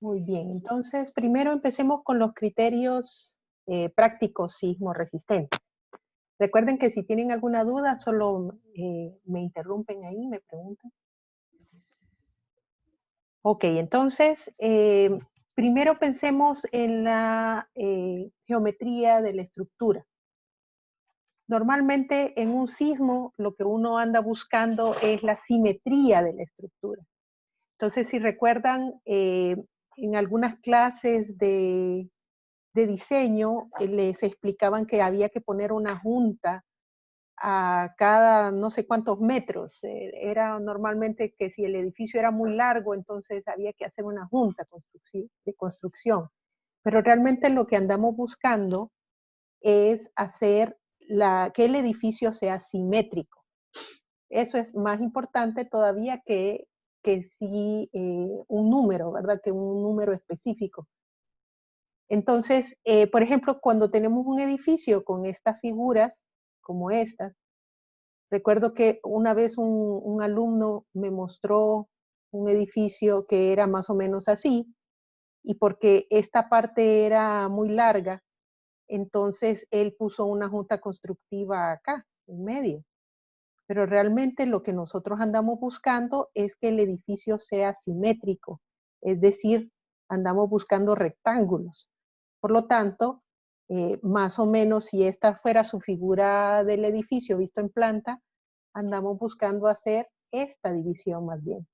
Muy bien, entonces primero empecemos con los criterios prácticos sismo resistentes. Recuerden que si tienen alguna duda, solo me interrumpen ahí, me preguntan. Ok, entonces, primero pensemos en la geometría de la estructura. Normalmente en un sismo lo que uno anda buscando es la simetría de la estructura. Entonces, si recuerdan, en algunas clases de diseño les explicaban que había que poner una junta a cada no sé cuántos metros. Era normalmente que si el edificio era muy largo, entonces había que hacer una junta de construcción. Pero realmente lo que andamos buscando es hacer que el edificio sea simétrico. Eso es más importante todavía que si un número, ¿verdad? Que un número específico. Entonces, por ejemplo, cuando tenemos un edificio con estas figuras, como estas, recuerdo que una vez un alumno me mostró un edificio que era más o menos así, y porque esta parte era muy larga, entonces él puso una junta constructiva acá, en medio. Pero realmente lo que nosotros andamos buscando es que el edificio sea simétrico, es decir, andamos buscando rectángulos. Por lo tanto, más o menos si esta fuera su figura del edificio visto en planta, andamos buscando hacer esta división más bien,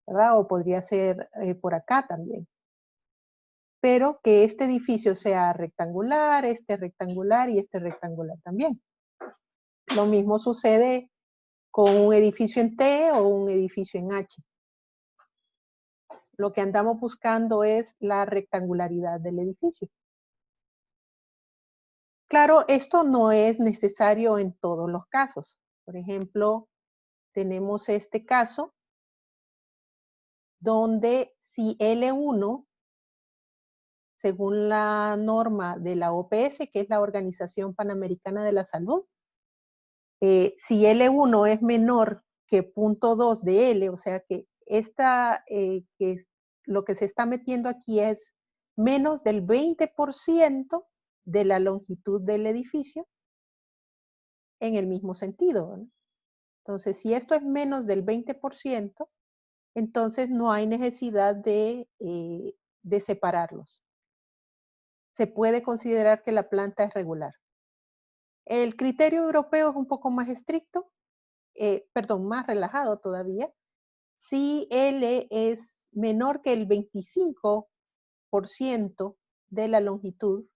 ¿verdad? O podría ser por acá también. Pero que este edificio sea rectangular y este rectangular también. Lo mismo sucede con un edificio en T o un edificio en H. Lo que andamos buscando es la rectangularidad del edificio. Claro, esto no es necesario en todos los casos. Por ejemplo, tenemos este caso donde si L1, según la norma de la OPS, que es la Organización Panamericana de la Salud, si L1 es menor que 0.2 de L, o sea que lo que se está metiendo aquí es menos del 20% de la longitud del edificio en el mismo sentido, ¿no? Entonces, si esto es menos del 20%, entonces no hay necesidad de separarlos. Se puede considerar que la planta es regular. El criterio europeo es un poco más estricto, más relajado todavía. Si L es menor que el 25% de la longitud,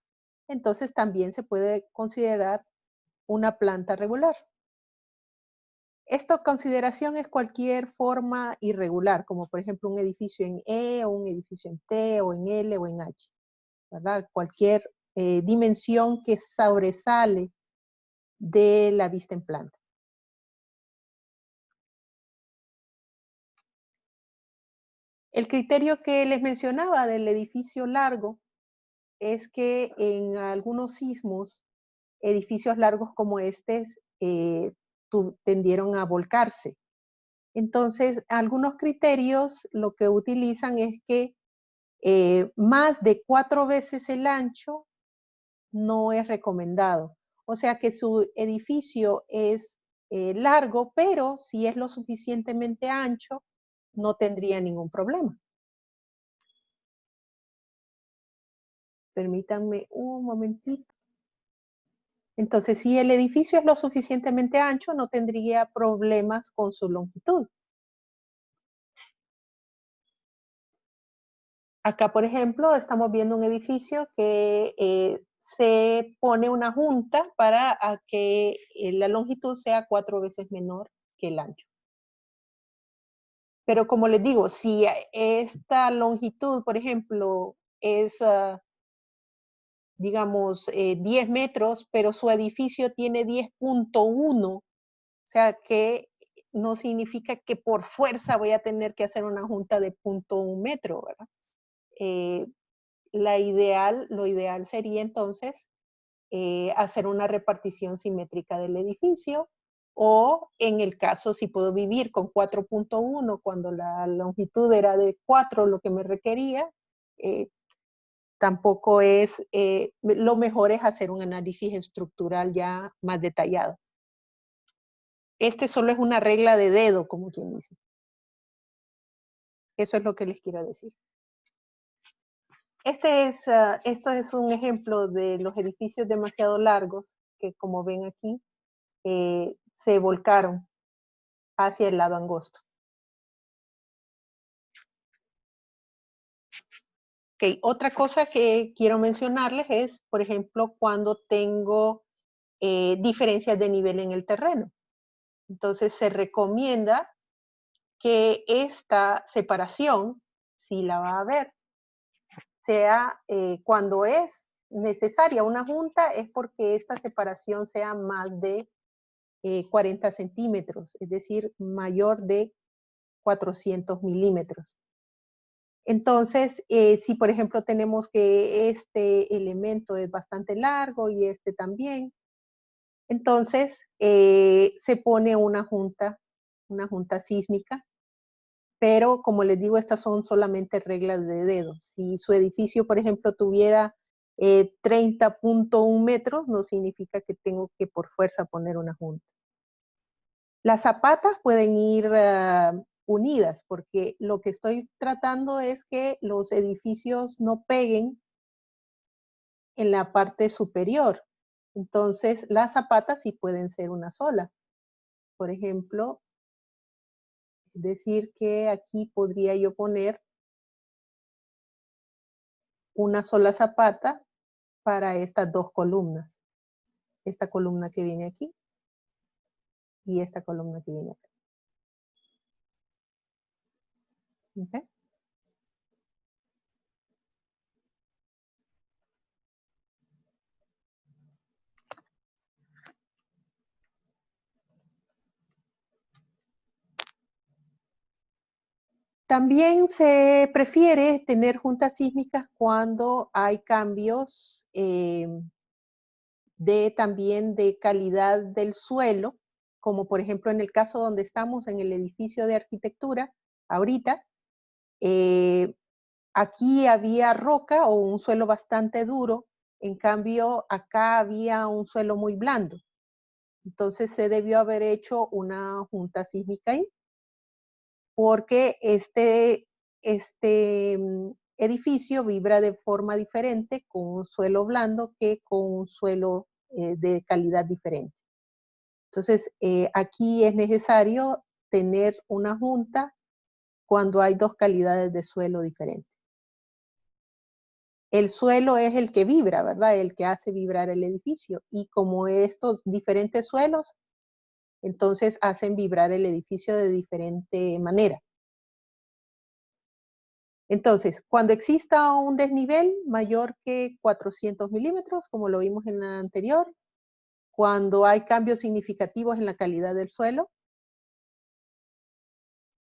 entonces también se puede considerar una planta regular. Esta consideración es cualquier forma irregular, como por ejemplo un edificio en E, o un edificio en T, o en L, o en H, ¿verdad? Cualquier dimensión que sobresale de la vista en planta. El criterio que les mencionaba del edificio largo es que en algunos sismos, edificios largos como este tendieron a volcarse. Entonces, algunos criterios lo que utilizan es que más de 4 veces el ancho no es recomendado. O sea que su edificio es largo, pero si es lo suficientemente ancho, no tendría ningún problema. Permítanme un momentito. Entonces, si el edificio es lo suficientemente ancho, no tendría problemas con su longitud. Acá, por ejemplo, estamos viendo un edificio que se pone una junta para que la longitud sea 4 veces menor que el ancho. Pero como les digo, si esta longitud, por ejemplo, es, digamos, 10 metros, pero su edificio tiene 10.1, o sea que no significa que por fuerza voy a tener que hacer una junta de 0.1 metro, ¿verdad? Eh, lo ideal sería entonces hacer una repartición simétrica del edificio O en el caso, si puedo vivir con 4.1 cuando la longitud era de 4 lo que me requería, tampoco es, lo mejor es hacer un análisis estructural ya más detallado. Este solo es una regla de dedo, como quien dice. Eso es lo que les quiero decir. Esto es un ejemplo de los edificios demasiado largos que, como ven aquí, se volcaron hacia el lado angosto. Okay. Otra cosa que quiero mencionarles es, por ejemplo, cuando tengo diferencias de nivel en el terreno. Entonces se recomienda que esta separación, si la va a haber, sea cuando es necesaria una junta, es porque esta separación sea más de 40 centímetros, es decir, mayor de 400 milímetros. Entonces, si por ejemplo tenemos que este elemento es bastante largo y este también, entonces se pone una junta sísmica, pero como les digo, estas son solamente reglas de dedos. Si su edificio, por ejemplo, tuviera 30.1 metros, no significa que tengo que por fuerza poner una junta. Las zapatas pueden ir unidas, porque lo que estoy tratando es que los edificios no peguen en la parte superior. Entonces, las zapatas sí pueden ser una sola. Por ejemplo, es decir que aquí podría yo poner una sola zapata para estas dos columnas. Esta columna que viene aquí y esta columna que viene acá. ¿Okay? También se prefiere tener juntas sísmicas cuando hay cambios también de calidad del suelo, como por ejemplo en el caso donde estamos en el edificio de arquitectura, ahorita, aquí había roca o un suelo bastante duro, en cambio acá había un suelo muy blando. Entonces se debió haber hecho una junta sísmica ahí, porque edificio vibra de forma diferente con un suelo blando que con un suelo de calidad diferente. Entonces, aquí es necesario tener una junta cuando hay dos calidades de suelo diferentes. El suelo es el que vibra, ¿verdad? El que hace vibrar el edificio. Y como estos diferentes suelos, entonces hacen vibrar el edificio de diferente manera. Entonces, cuando exista un desnivel mayor que 400 milímetros, como lo vimos en la anterior, cuando hay cambios significativos en la calidad del suelo,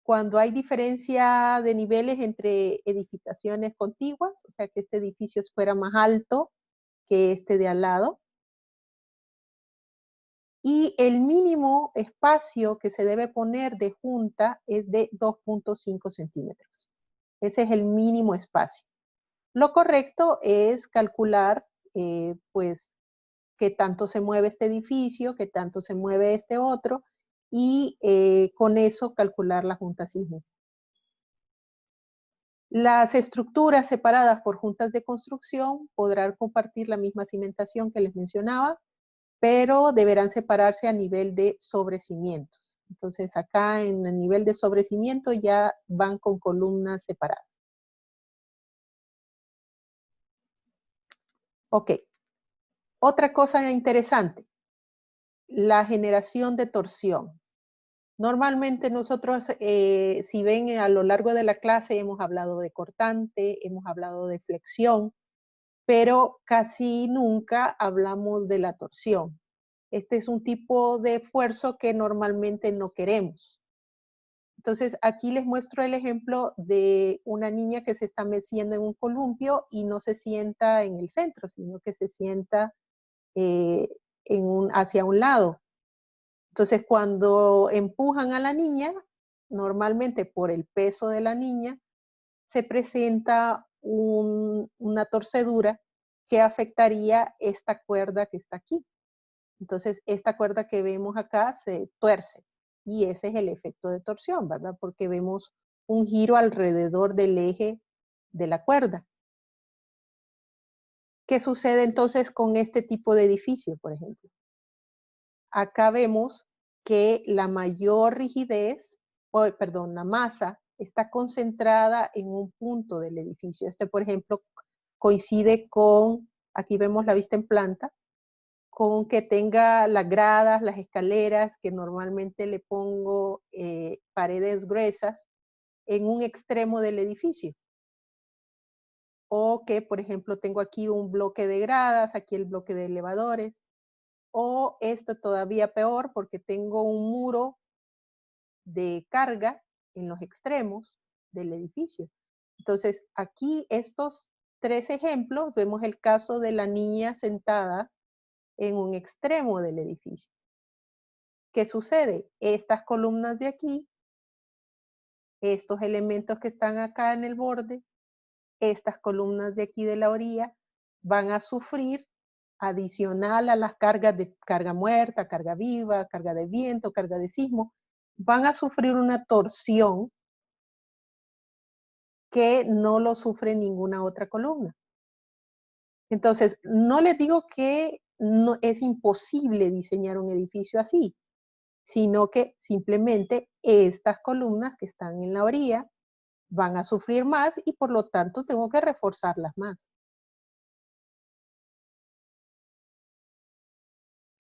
cuando hay diferencia de niveles entre edificaciones contiguas, o sea que este edificio fuera más alto que este de al lado, y el mínimo espacio que se debe poner de junta es de 2.5 centímetros. Ese es el mínimo espacio. Lo correcto es calcular, pues, qué tanto se mueve este edificio, qué tanto se mueve este otro, y con eso calcular la junta sísmica. Las estructuras separadas por juntas de construcción podrán compartir la misma cimentación que les mencionaba, pero deberán separarse a nivel de sobrecimientos. Entonces acá en el nivel de sobrecimiento ya van con columnas separadas. Ok. Otra cosa interesante, la generación de torsión. Normalmente nosotros, si ven a lo largo de la clase, hemos hablado de cortante, hemos hablado de flexión, pero casi nunca hablamos de la torsión. Este es un tipo de esfuerzo que normalmente no queremos. Entonces, aquí les muestro el ejemplo de una niña que se está meciendo en un columpio y no se sienta en el centro, sino que se sienta hacia un lado. Entonces, cuando empujan a la niña, normalmente por el peso de la niña, se presenta una torcedura que afectaría esta cuerda que está aquí. Entonces, esta cuerda que vemos acá se tuerce y ese es el efecto de torsión, ¿verdad? Porque vemos un giro alrededor del eje de la cuerda. ¿Qué sucede entonces con este tipo de edificio, por ejemplo? Acá vemos que la mayor rigidez, perdón, la masa está concentrada en un punto del edificio. Este, por ejemplo, coincide con, aquí vemos la vista en planta, con que tenga las gradas, las escaleras, que normalmente le pongo paredes gruesas en un extremo del edificio. O que, por ejemplo, tengo aquí un bloque de gradas, aquí el bloque de elevadores. O esto todavía peor porque tengo un muro de carga en los extremos del edificio. Entonces, aquí estos 3 ejemplos, vemos el caso de la niña sentada en un extremo del edificio. ¿Qué sucede? Estas columnas de aquí, estos elementos que están acá en el borde, estas columnas de aquí de la orilla, van a sufrir adicional a las cargas de carga muerta, carga viva, carga de viento, carga de sismo, van a sufrir una torsión que no lo sufre ninguna otra columna. Entonces, no les digo que no, es imposible diseñar un edificio así, sino que simplemente estas columnas que están en la orilla van a sufrir más y por lo tanto tengo que reforzarlas más.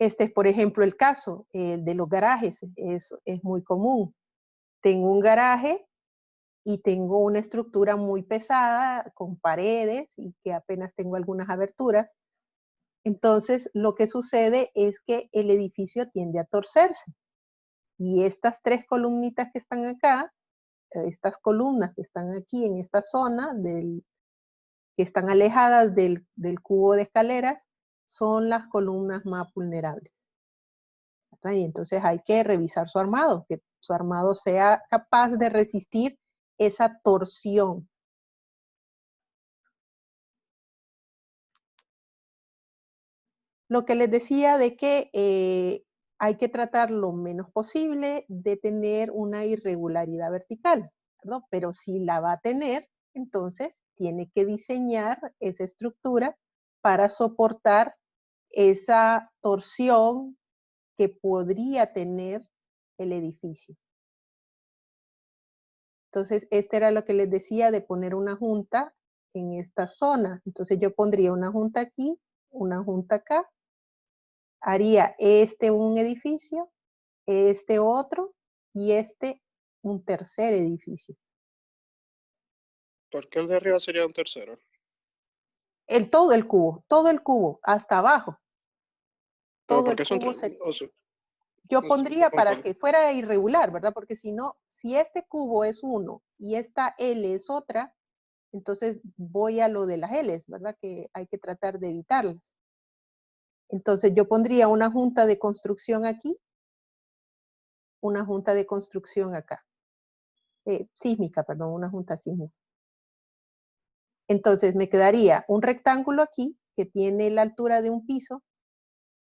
Este es, por ejemplo, el caso de los garajes, es muy común. Tengo un garaje y tengo una estructura muy pesada con paredes y que apenas tengo algunas aberturas. Entonces, lo que sucede es que el edificio tiende a torcerse. Y estas 3 columnitas que están acá, estas columnas que están aquí en esta zona, que están alejadas del cubo de escaleras, son las columnas más vulnerables. Y entonces hay que revisar su armado, que su armado sea capaz de resistir esa torsión. Lo que les decía de que hay que tratar lo menos posible de tener una irregularidad vertical, ¿no? Pero si la va a tener, entonces tiene que diseñar esa estructura para soportar esa torsión que podría tener el edificio. Entonces, este era lo que les decía de poner una junta en esta zona. Entonces, yo pondría una junta aquí, una junta acá, haría este un edificio, este otro y este un tercer edificio. ¿Por qué el de arriba sería un tercero? Todo el cubo, hasta abajo. Pero Todo ¿por el qué son cubo tres? sería. Yo pondría para Okay. que fuera irregular, ¿verdad? Porque si no, si este cubo es uno y esta L es otra, entonces voy a lo de las L's, ¿verdad? Que hay que tratar de evitarlas. Entonces yo pondría una junta de construcción aquí, una junta de construcción acá. Sísmica, perdón, una junta sísmica. Entonces me quedaría un rectángulo aquí que tiene la altura de un piso,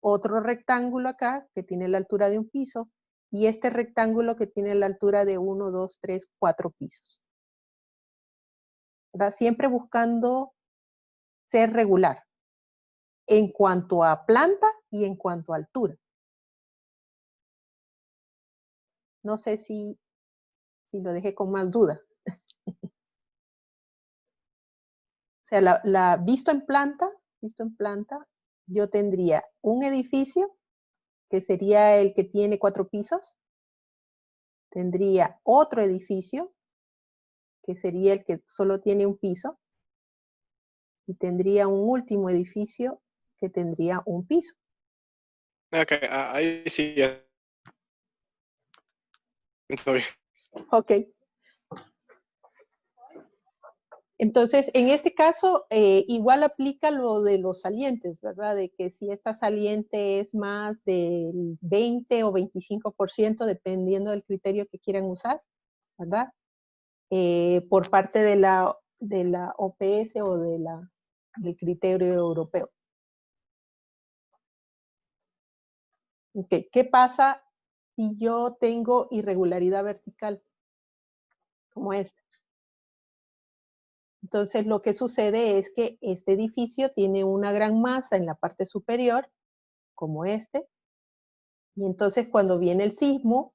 otro rectángulo acá que tiene la altura de un piso y este rectángulo que tiene la altura de 1, 2, 3, 4 pisos. ¿Verdad? Siempre buscando ser regular en cuanto a planta y en cuanto a altura. No sé si lo dejé con más dudas. O sea, visto en planta, yo tendría un edificio que sería el que tiene 4 pisos, tendría otro edificio que sería el que solo tiene un piso y tendría un último edificio que tendría un piso. Ok, ahí sí ya. Está bien. Ok. Entonces, en este caso, igual aplica lo de los salientes, ¿verdad? De que si esta saliente es más del 20 o 25%, dependiendo del criterio que quieran usar, ¿verdad? Por parte de la OPS o del criterio europeo. Okay. ¿Qué pasa si yo tengo irregularidad vertical? Como esta. Entonces, lo que sucede es que este edificio tiene una gran masa en la parte superior, como este, y entonces cuando viene el sismo,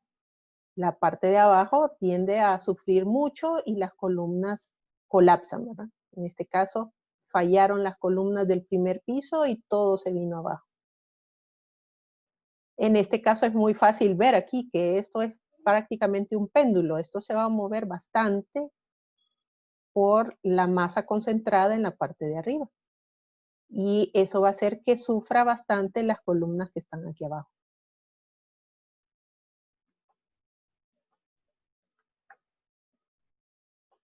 la parte de abajo tiende a sufrir mucho y las columnas colapsan, ¿verdad? En este caso, fallaron las columnas del primer piso y todo se vino abajo. En este caso es muy fácil ver aquí que esto es prácticamente un péndulo. Esto se va a mover bastante por la masa concentrada en la parte de arriba. Y eso va a hacer que sufra bastante las columnas que están aquí abajo.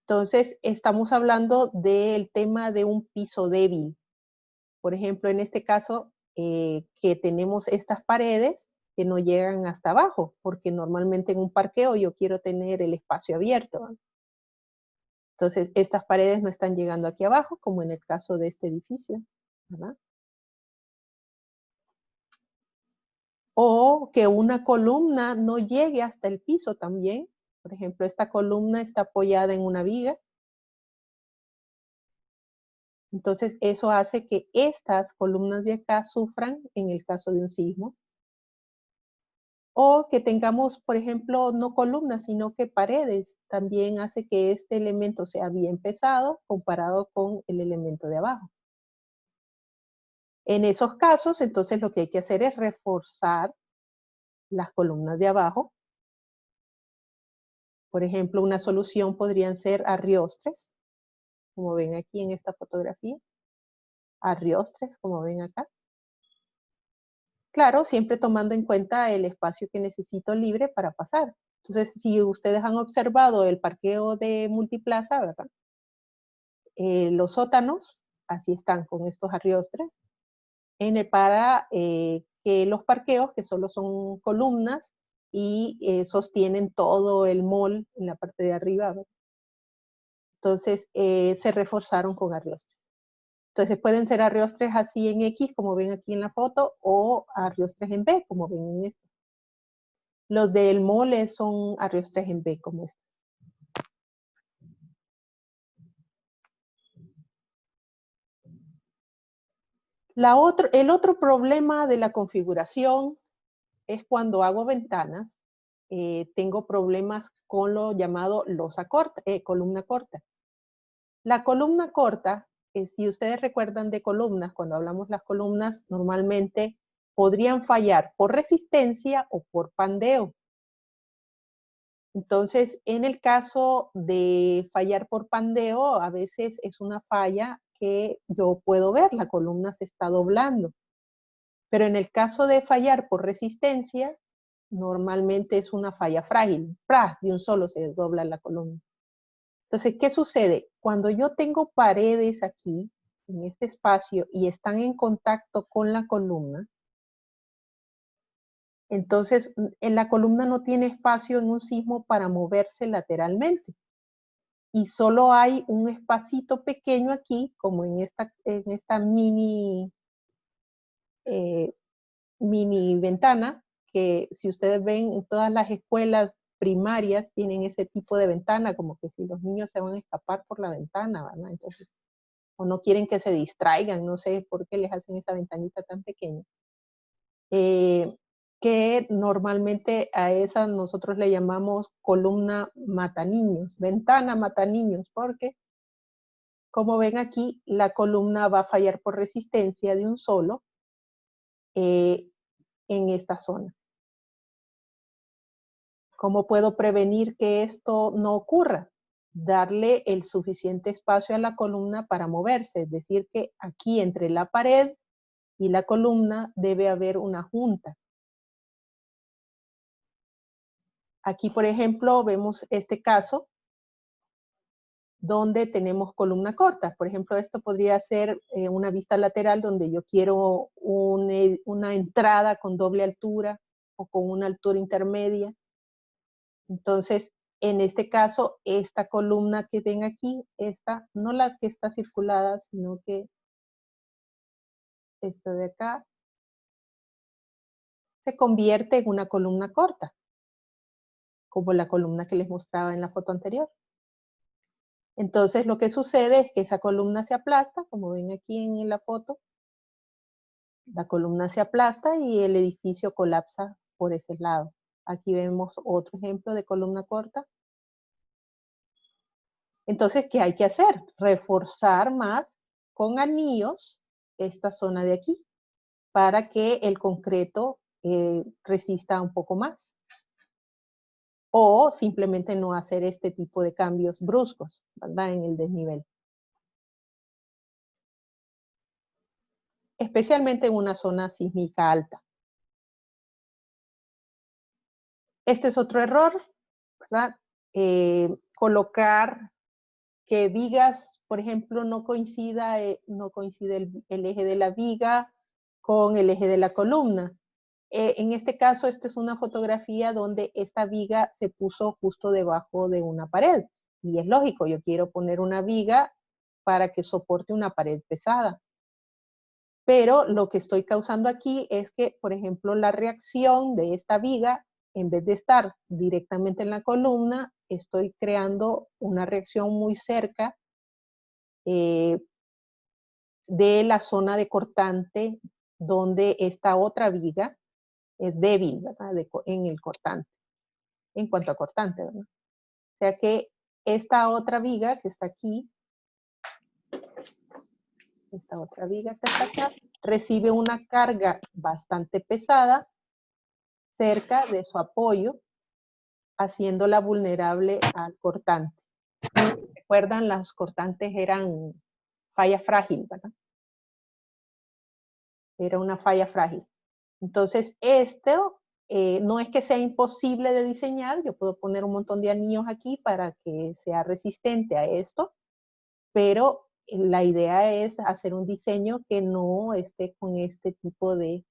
Entonces, estamos hablando del tema de un piso débil. Por ejemplo, en este caso, que tenemos estas paredes que no llegan hasta abajo, porque normalmente en un parqueo yo quiero tener el espacio abierto, ¿no? Entonces, estas paredes no están llegando aquí abajo, como en el caso de este edificio, ¿verdad? O que una columna no llegue hasta el piso también. Por ejemplo, esta columna está apoyada en una viga. Entonces, eso hace que estas columnas de acá sufran en el caso de un sismo. O que tengamos, por ejemplo, no columnas, sino que paredes. También hace que este elemento sea bien pesado comparado con el elemento de abajo. En esos casos, entonces lo que hay que hacer es reforzar las columnas de abajo. Por ejemplo, una solución podrían ser arriostres, como ven aquí en esta fotografía. Arriostres, como ven acá. Claro, siempre tomando en cuenta el espacio que necesito libre para pasar. Entonces, si ustedes han observado el parqueo de Multiplaza, ¿verdad? Los sótanos, así están con estos arriostres, para que los parqueos, que solo son columnas y sostienen todo el mall en la parte de arriba, ¿verdad? Entonces, se reforzaron con arriostres. Entonces, pueden ser arriostres así en X, como ven aquí en la foto, o arriostres en B, como ven en este. Los del mole son arriostres en B, como este. El otro problema de la configuración es cuando hago ventanas, tengo problemas con lo llamado losa corta, columna corta. La columna corta, si ustedes recuerdan de columnas, cuando hablamos las columnas, normalmente podrían fallar por resistencia o por pandeo. Entonces, en el caso de fallar por pandeo, a veces es una falla que yo puedo ver, la columna se está doblando. Pero en el caso de fallar por resistencia, normalmente es una falla frágil. ¡Pras! De un solo se desdobla la columna. Entonces, ¿qué sucede? Cuando yo tengo paredes aquí, en este espacio, y están en contacto con la columna, entonces en la columna no tiene espacio en un sismo para moverse lateralmente. Y solo hay un espacito pequeño aquí, como en esta mini ventana, que si ustedes ven en todas las escuelas primarias tienen ese tipo de ventana, como que si los niños se van a escapar por la ventana, ¿verdad? Entonces, o no quieren que se distraigan, no sé por qué les hacen esa ventanita tan pequeña. Que normalmente a esa nosotros le llamamos columna mataniños, ventana mataniños, porque como ven aquí, la columna va a fallar por resistencia de un solo en esta zona. ¿Cómo puedo prevenir que esto no ocurra? Darle el suficiente espacio a la columna para moverse, es decir, que aquí entre la pared y la columna debe haber una junta. Aquí, por ejemplo, vemos este caso donde tenemos columna corta. Por ejemplo, esto podría ser una vista lateral donde yo quiero una entrada con doble altura o con una altura intermedia. Entonces, en este caso, esta columna que ven aquí, esta, no la que está circulada, sino que esta de acá, se convierte en una columna corta, como la columna que les mostraba en la foto anterior. Entonces, lo que sucede es que esa columna se aplasta, como ven aquí en la foto, la columna se aplasta y el edificio colapsa por ese lado. Aquí vemos otro ejemplo de columna corta. Entonces, ¿qué hay que hacer? Reforzar más con anillos esta zona de aquí para que el concreto resista un poco más. O simplemente no hacer este tipo de cambios bruscos, ¿verdad? En el desnivel. Especialmente en una zona sísmica alta. Este es otro error, ¿verdad? Colocar que vigas, por ejemplo, no coincide el eje de la viga con el eje de la columna. En este caso, esta es una fotografía donde esta viga se puso justo debajo de una pared. Y es lógico, yo quiero poner una viga para que soporte una pared pesada. Pero lo que estoy causando aquí es que, por ejemplo, la reacción de esta viga, en vez de estar directamente en la columna, estoy creando una reacción muy cerca de la zona de cortante donde esta otra viga es débil, ¿verdad? En el cortante, en cuanto a cortante, ¿verdad? O sea que esta otra viga que está aquí, esta otra viga que está acá, recibe una carga bastante pesada cerca de su apoyo, haciéndola vulnerable al cortante. ¿Recuerdan? Las cortantes eran falla frágil, ¿verdad? Era una falla frágil. Entonces, esto no es que sea imposible de diseñar, yo puedo poner un montón de anillos aquí para que sea resistente a esto, pero la idea es hacer un diseño que no esté con este tipo de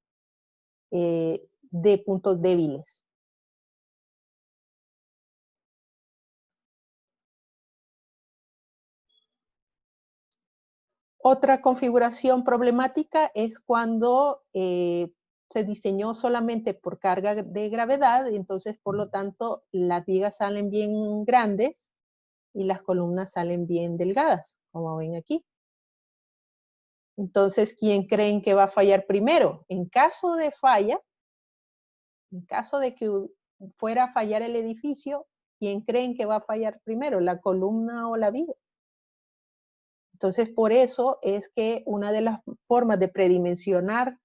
puntos débiles. Otra configuración problemática es cuando se diseñó solamente por carga de gravedad, entonces por lo tanto las vigas salen bien grandes y las columnas salen bien delgadas, como ven aquí. Entonces, ¿quién creen que va a fallar primero? En caso de falla, en caso de que fuera a fallar el edificio, ¿quién creen que va a fallar primero, la columna o la viga? Entonces, por eso es que una de las formas de predimensionar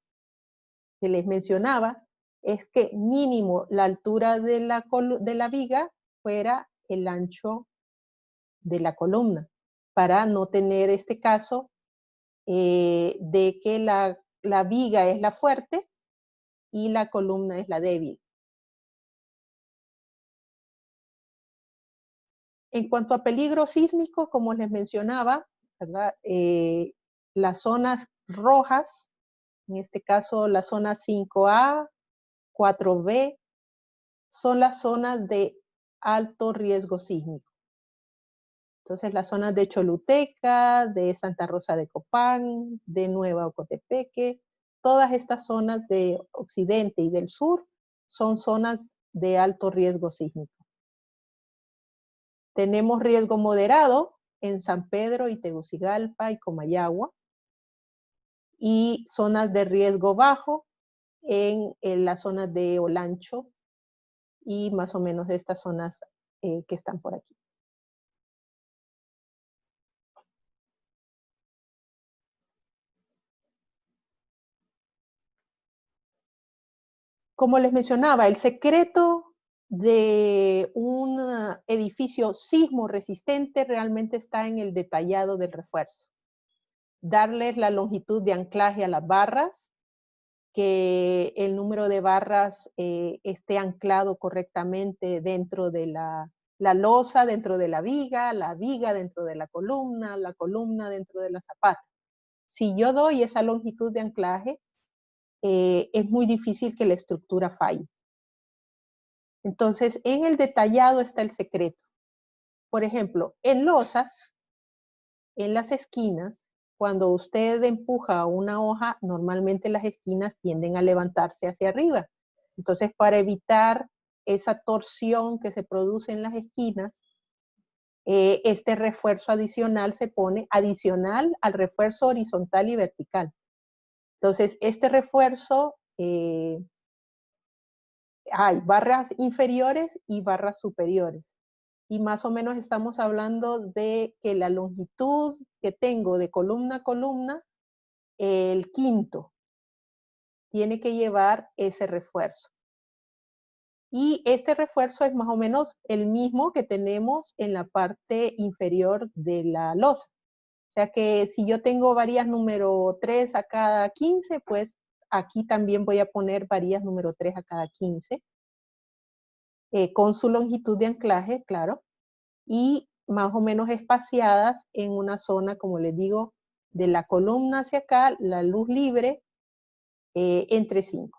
que les mencionaba es que mínimo la altura de la viga fuera el ancho de la columna, para no tener este caso de que la viga es la fuerte y la columna es la débil. En cuanto a peligro sísmico, como les mencionaba, ¿verdad? Las zonas rojas, en este caso la zona 5A, 4B, son las zonas de alto riesgo sísmico. Entonces, las zonas de Choluteca, de Santa Rosa de Copán, de Nueva Ocotepeque, todas estas zonas de occidente y del sur son zonas de alto riesgo sísmico. Tenemos riesgo moderado en San Pedro y Tegucigalpa y Comayagua, y zonas de riesgo bajo en las zonas de Olancho y más o menos de estas zonas que están por aquí. Como les mencionaba, el secreto de un edificio sismo resistente realmente está en el detallado del refuerzo. Darles la longitud de anclaje a las barras, que el número de barras esté anclado correctamente dentro de la losa dentro de la viga dentro de la columna dentro de la zapata. Si yo doy esa longitud de anclaje, es muy difícil que la estructura falle. Entonces, en el detallado está el secreto. Por ejemplo, en losas, en las esquinas, cuando usted empuja una hoja, normalmente las esquinas tienden a levantarse hacia arriba. Entonces, para evitar esa torsión que se produce en las esquinas, este refuerzo adicional se pone adicional al refuerzo horizontal y vertical. Entonces, este refuerzo, hay barras inferiores y barras superiores. Y más o menos estamos hablando de que la longitud que tengo de columna a columna, el quinto, tiene que llevar ese refuerzo. Y este refuerzo es más o menos el mismo que tenemos en la parte inferior de la losa. O sea que si yo tengo varillas número 3 a cada 15, pues aquí también voy a poner varillas número 3 a cada 15, con su longitud de anclaje, claro, y más o menos espaciadas en una zona, como les digo, de la columna hacia acá, la luz libre, entre 5.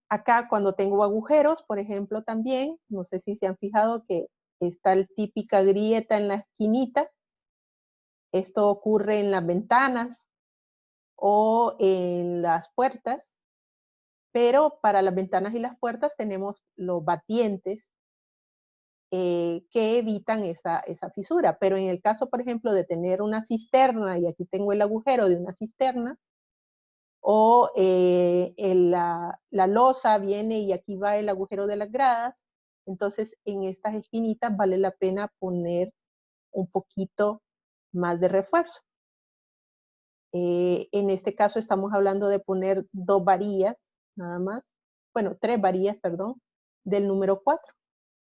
Acá cuando tengo agujeros, por ejemplo, también, no sé si se han fijado que está la típica grieta en la esquinita. Esto ocurre en las ventanas o en las puertas, pero para las ventanas y las puertas tenemos los batientes que evitan esa fisura. Pero en el caso, por ejemplo, de tener una cisterna, y aquí tengo el agujero de una cisterna, o la losa viene y aquí va el agujero de las gradas, entonces en estas esquinitas vale la pena poner un poquito más de refuerzo. En este caso estamos hablando de poner 2 varillas, nada más, bueno, 3 varillas, perdón, del número 4,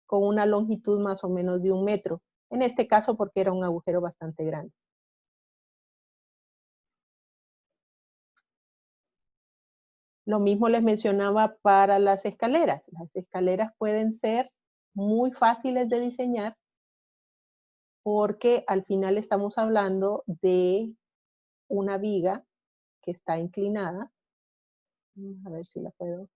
con una longitud más o menos de 1 metro, en este caso porque era un agujero bastante grande. Lo mismo les mencionaba para las escaleras. Las escaleras pueden ser muy fáciles de diseñar porque al final estamos hablando de una viga que está inclinada. Vamos a ver si la puedo.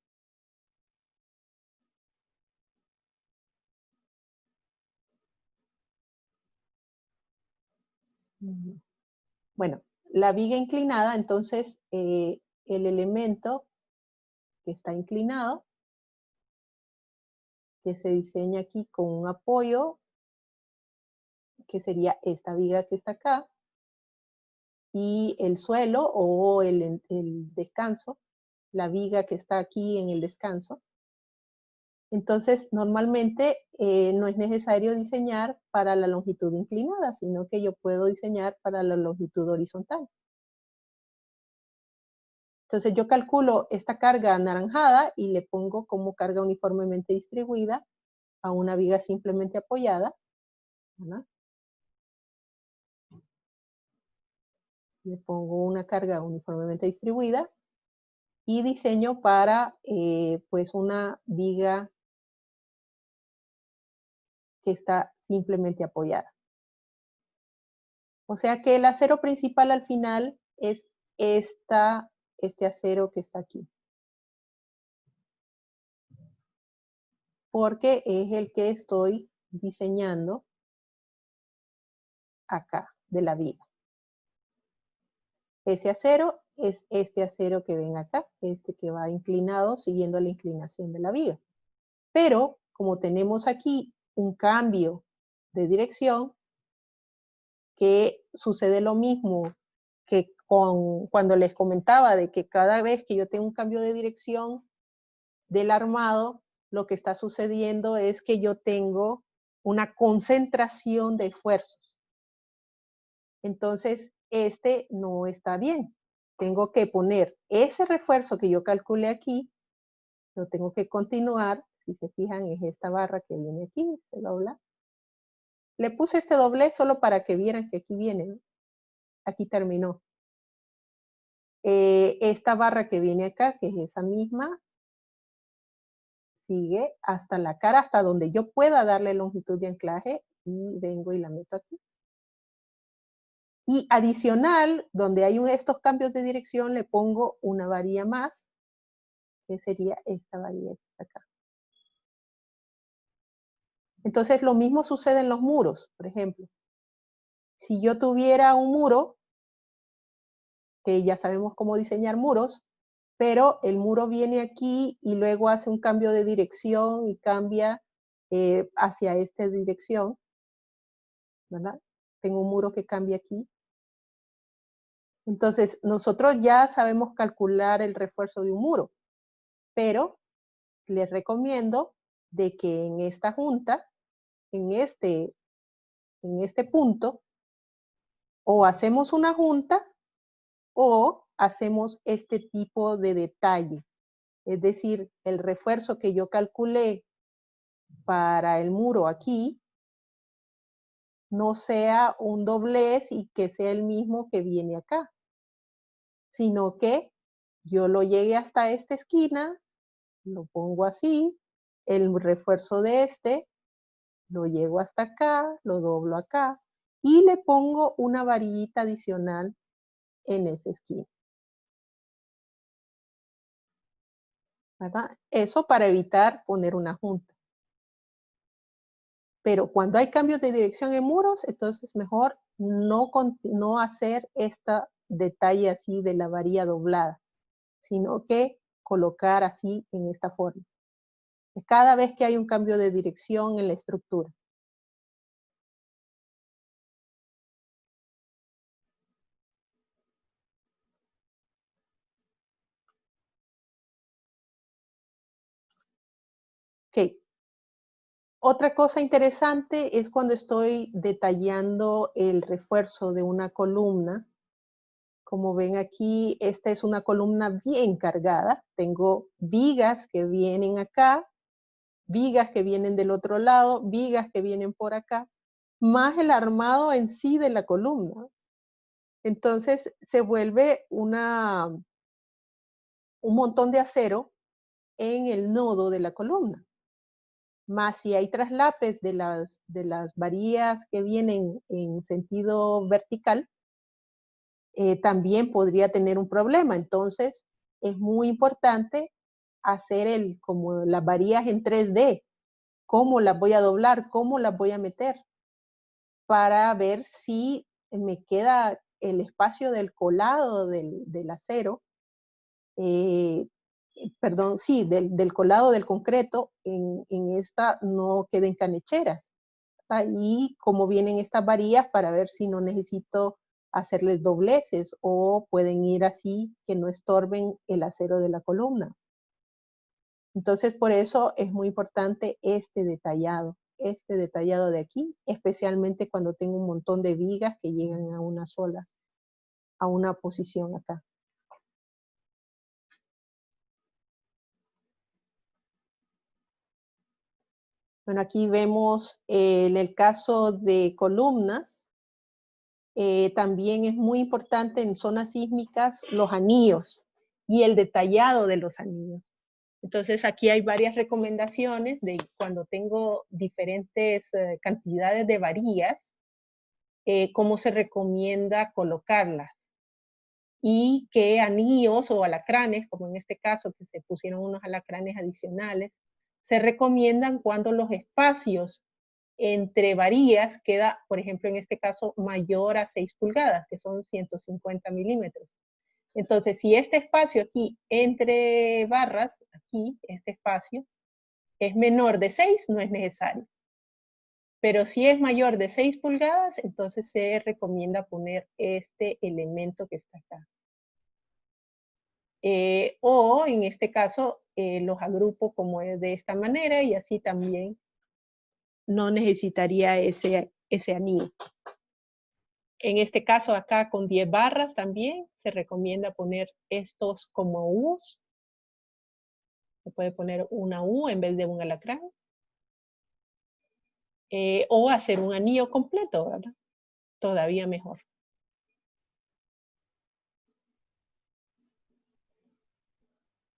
Bueno, la viga inclinada, entonces el elemento que está inclinado, que se diseña aquí con un apoyo, que sería esta viga que está acá, y el suelo o el descanso, la viga que está aquí en el descanso. Entonces, normalmente no es necesario diseñar para la longitud inclinada, sino que yo puedo diseñar para la longitud horizontal. Entonces, yo calculo esta carga anaranjada y le pongo como carga uniformemente distribuida a una viga simplemente apoyada, ¿verdad? Le pongo una carga uniformemente distribuida y diseño para pues una viga que está simplemente apoyada. O sea que el acero principal al final es este acero que está aquí. Porque es el que estoy diseñando acá, de la viga. Ese acero es este acero que ven acá, este que va inclinado siguiendo la inclinación de la viga. Pero como tenemos aquí un cambio de dirección, que sucede lo mismo que cuando les comentaba de que cada vez que yo tengo un cambio de dirección del armado, lo que está sucediendo es que yo tengo una concentración de esfuerzos. Entonces, este no está bien. Tengo que poner ese refuerzo que yo calculé aquí, lo tengo que continuar. Si se fijan, es esta barra que viene aquí, se dobla. Le puse este doblez solo para que vieran que aquí viene, ¿no? Aquí terminó. Esta barra que viene acá, que es esa misma, sigue hasta la cara, hasta donde yo pueda darle longitud de anclaje y vengo y la meto aquí. Y adicional, donde hay estos cambios de dirección, le pongo una varilla más, que sería esta varilla que está acá. Entonces lo mismo sucede en los muros, por ejemplo. Si yo tuviera un muro, que ya sabemos cómo diseñar muros, pero el muro viene aquí y luego hace un cambio de dirección y cambia hacia esta dirección, ¿verdad? Tengo un muro que cambia aquí. Entonces, nosotros ya sabemos calcular el refuerzo de un muro, pero les recomiendo de que en esta junta, en este punto, o hacemos una junta o hacemos este tipo de detalle. Es decir, el refuerzo que yo calculé para el muro aquí no sea un doblez y que sea el mismo que viene acá, sino que yo lo llegue hasta esta esquina, lo pongo así, el refuerzo de este, lo llego hasta acá, lo doblo acá y le pongo una varillita adicional en esa esquina. ¿Verdad? Eso para evitar poner una junta. Pero cuando hay cambios de dirección en muros, entonces mejor no hacer este detalle así de la varilla doblada, sino que colocar así en esta forma. Cada vez que hay un cambio de dirección en la estructura. Ok. Otra cosa interesante es cuando estoy detallando el refuerzo de una columna. Como ven aquí, esta es una columna bien cargada. Tengo vigas que vienen acá, vigas que vienen del otro lado, vigas que vienen por acá, más el armado en sí de la columna. Entonces se vuelve un montón de acero en el nodo de la columna. Más si hay traslapes de las varillas que vienen en sentido vertical, también podría tener un problema. Entonces, es muy importante hacer como las varillas en 3D. ¿Cómo las voy a doblar? ¿Cómo las voy a meter? Para ver si me queda el espacio del colado del acero, perdón, sí, del colado del concreto, en esta no queden canecheras. Y cómo vienen estas varillas para ver si no necesito hacerles dobleces o pueden ir así que no estorben el acero de la columna. Entonces, por eso es muy importante este detallado de aquí, especialmente cuando tengo un montón de vigas que llegan a una sola, a una posición acá. Bueno, aquí vemos en el caso de columnas, también es muy importante en zonas sísmicas los anillos y el detallado de los anillos. Entonces aquí hay varias recomendaciones de cuando tengo diferentes cantidades de varillas, cómo se recomienda colocarlas. Y qué anillos o alacranes, como en este caso que se pusieron unos alacranes adicionales, se recomiendan cuando los espacios entre varillas queda, por ejemplo, en este caso, mayor a 6 pulgadas, que son 150 milímetros. Entonces, si este espacio aquí, entre barras, aquí, este espacio, es menor de 6, no es necesario. Pero si es mayor de 6 pulgadas, entonces se recomienda poner este elemento que está acá. O en este caso, los agrupo como es de esta manera y así también no necesitaría ese anillo. En este caso acá con 10 barras también se recomienda poner estos como U's. Se puede poner una U en vez de un alacrán. O hacer un anillo completo, ¿verdad? Todavía mejor.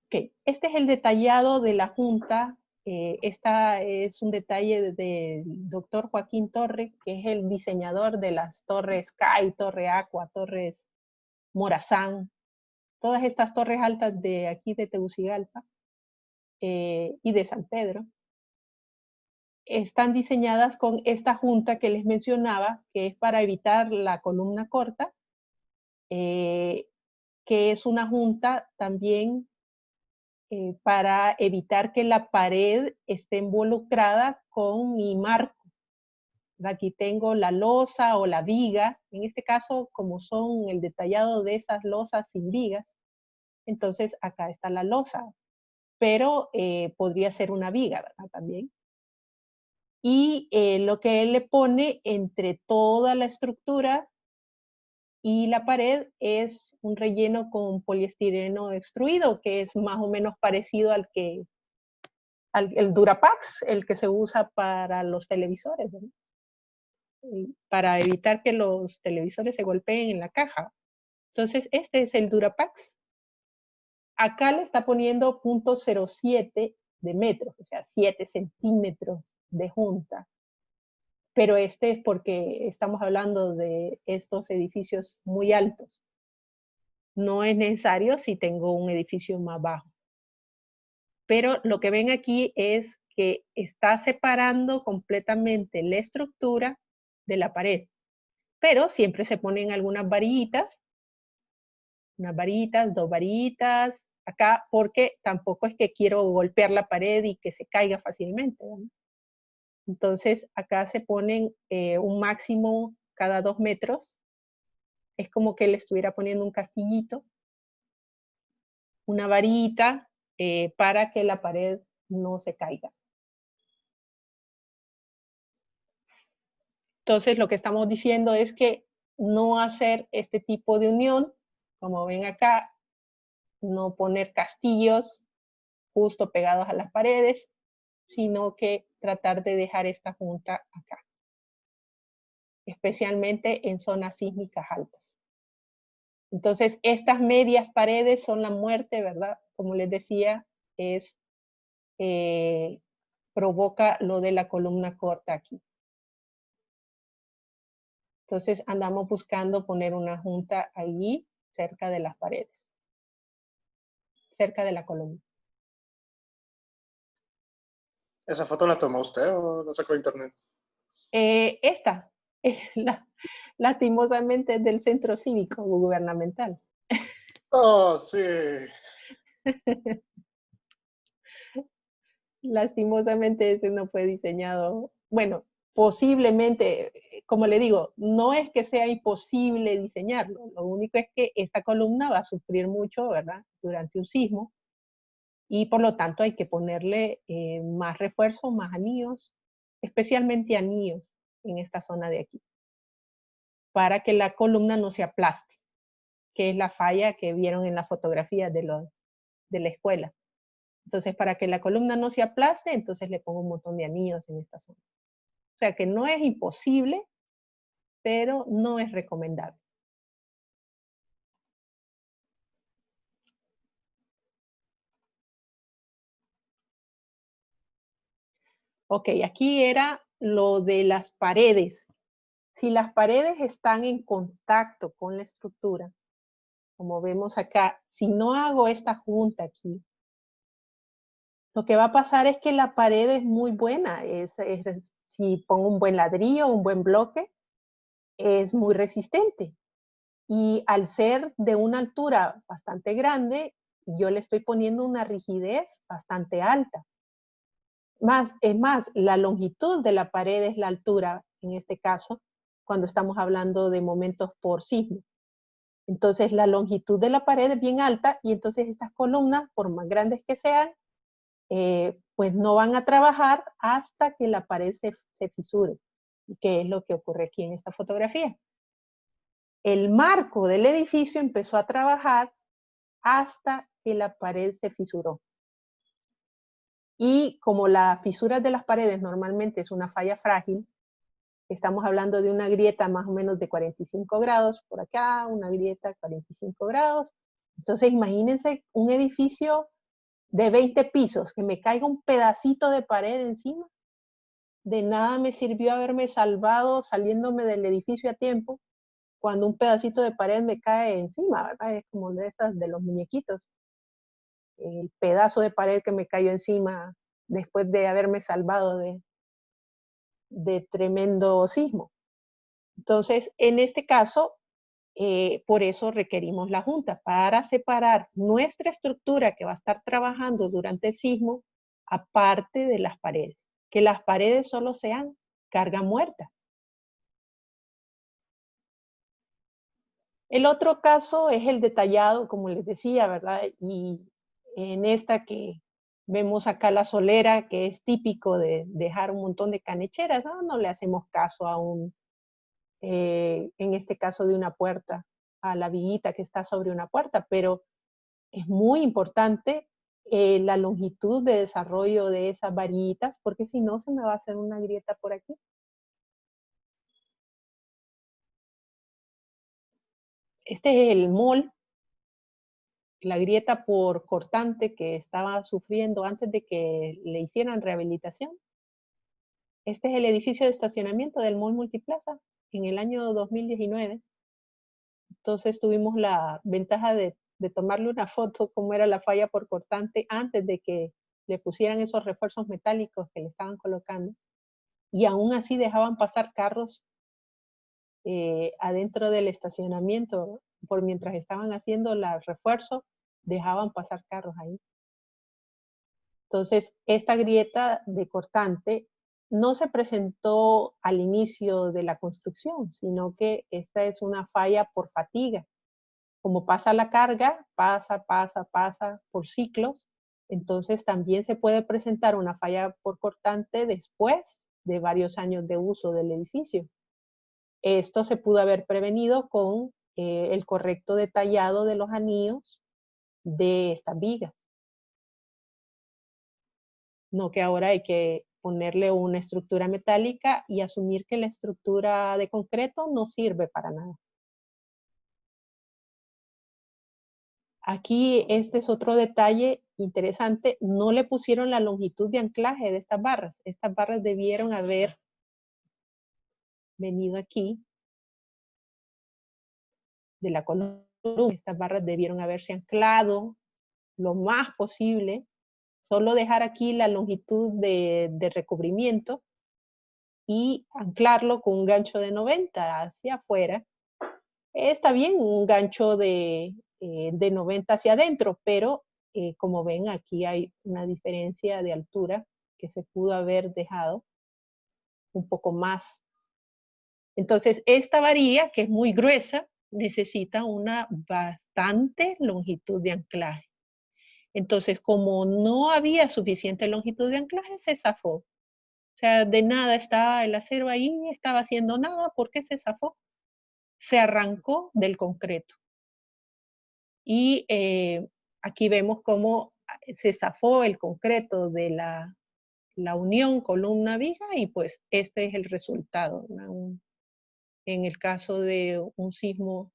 Ok, este es el detallado de la junta Esta es un detalle del doctor Joaquín Torre, que es el diseñador de las torres CAI, Torre Aqua, torres Morazán, todas estas torres altas de aquí de Tegucigalpa y de San Pedro. Están diseñadas con esta junta que les mencionaba, que es para evitar la columna corta, que es una junta también para evitar que la pared esté involucrada con mi marco. Aquí tengo la losa o la viga, en este caso como son el detallado de esas losas sin vigas, entonces acá está la losa, pero podría ser una viga, ¿verdad? También. Y lo que él le pone entre toda la estructura y la pared es un relleno con poliestireno extruido, que es más o menos parecido al que el Durapax, el que se usa para los televisores, ¿no? Para evitar que los televisores se golpeen en la caja. Entonces, este es el Durapax. Acá le está poniendo 0.07 de metros, o sea, 7 centímetros de junta. Pero este es porque estamos hablando de estos edificios muy altos. No es necesario si tengo un edificio más bajo. Pero lo que ven aquí es que está separando completamente la estructura de la pared. Pero siempre se ponen algunas varillitas, unas varillitas, 2 varillitas, acá, porque tampoco es que quiero golpear la pared y que se caiga fácilmente, ¿no? Entonces, acá se ponen un máximo cada 2 metros. Es como que le estuviera poniendo un castillito, una varita, para que la pared no se caiga. Entonces, lo que estamos diciendo es que no hacer este tipo de unión, como ven acá, no poner castillos justo pegados a las paredes, sino que tratar de dejar esta junta acá, especialmente en zonas sísmicas altas. Entonces, estas medias paredes son la muerte, ¿verdad? Como les decía, es provoca lo de la columna corta aquí. Entonces andamos buscando poner una junta allí, cerca de las paredes, cerca de la columna. ¿Esa foto la tomó usted o la sacó de internet? Esta, lastimosamente, es del centro cívico gubernamental. Oh, sí. Lastimosamente ese no fue diseñado, bueno, posiblemente, como le digo, no es que sea imposible diseñarlo, lo único es que esta columna va a sufrir mucho, ¿verdad?, durante un sismo, y por lo tanto hay que ponerle más refuerzos, más anillos, especialmente anillos en esta zona de aquí, para que la columna no se aplaste, que es la falla que vieron en la fotografía de la escuela. Entonces, para que la columna no se aplaste, entonces le pongo un montón de anillos en esta zona. O sea que no es imposible, pero no es recomendable. Ok, aquí era lo de las paredes. Si las paredes están en contacto con la estructura, como vemos acá, si no hago esta junta aquí, lo que va a pasar es que la pared es muy buena. Si pongo un buen ladrillo, un buen bloque, es muy resistente. Y al ser de una altura bastante grande, yo le estoy poniendo una rigidez bastante alta. Es más, la longitud de la pared es la altura, en este caso, cuando estamos hablando de momentos por sismo. Entonces, la longitud de la pared es bien alta y entonces estas columnas, por más grandes que sean, pues no van a trabajar hasta que la pared se fisure, que es lo que ocurre aquí en esta fotografía. El marco del edificio empezó a trabajar hasta que la pared se fisuró. Y como las fisuras de las paredes normalmente es una falla frágil, estamos hablando de una grieta más o menos de 45 grados, por acá, una grieta 45 grados. Entonces imagínense un edificio de 20 pisos, que me caiga un pedacito de pared encima, de nada me sirvió haberme salvado saliéndome del edificio a tiempo, cuando un pedacito de pared me cae encima, ¿verdad? Es como de esas de los muñequitos. El pedazo de pared que me cayó encima después de haberme salvado de tremendo sismo. Entonces, en este caso, por eso requerimos la Junta, para separar nuestra estructura que va a estar trabajando durante el sismo, aparte de las paredes. Que las paredes solo sean carga muerta. El otro caso es el detallado, como les decía, ¿verdad? Y en esta que vemos acá la solera, que es típico de dejar un montón de canecheras, no le hacemos caso a en este caso de una puerta, a la viguita que está sobre una puerta, pero es muy importante la longitud de desarrollo de esas varillitas, porque si no se me va a hacer una grieta por aquí. Este es el mol, la grieta por cortante que estaba sufriendo antes de que le hicieran rehabilitación. Este es el edificio de estacionamiento del Mall Multiplaza en el año 2019. Entonces tuvimos la ventaja de tomarle una foto cómo era la falla por cortante antes de que le pusieran esos refuerzos metálicos que le estaban colocando. Y aún así dejaban pasar carros adentro del estacionamiento, por mientras estaban haciendo el refuerzo, dejaban pasar carros ahí. Entonces, esta grieta de cortante no se presentó al inicio de la construcción, sino que esta es una falla por fatiga. Como pasa la carga, pasa por ciclos, entonces también se puede presentar una falla por cortante después de varios años de uso del edificio. Esto se pudo haber prevenido con el correcto detallado de los anillos de estas vigas. No que ahora hay que ponerle una estructura metálica y asumir que la estructura de concreto no sirve para nada. Aquí este es otro detalle interesante, no le pusieron la longitud de anclaje de estas barras. Estas barras debieron haber venido aquí de la columna. Estas barras debieron haberse anclado lo más posible, solo dejar aquí la longitud de recubrimiento y anclarlo con un gancho de 90 hacia afuera. Está bien un gancho de 90 hacia adentro, pero como ven aquí hay una diferencia de altura que se pudo haber dejado un poco más. Entonces esta varilla, que es muy gruesa, necesita una bastante longitud de anclaje. Entonces, como no había suficiente longitud de anclaje, se zafó. O sea, de nada estaba el acero ahí, estaba haciendo nada, ¿por qué se zafó? Se arrancó del concreto. Y aquí vemos cómo se zafó el concreto de la unión columna-viga y pues este es el resultado, ¿no? En el caso de un sismo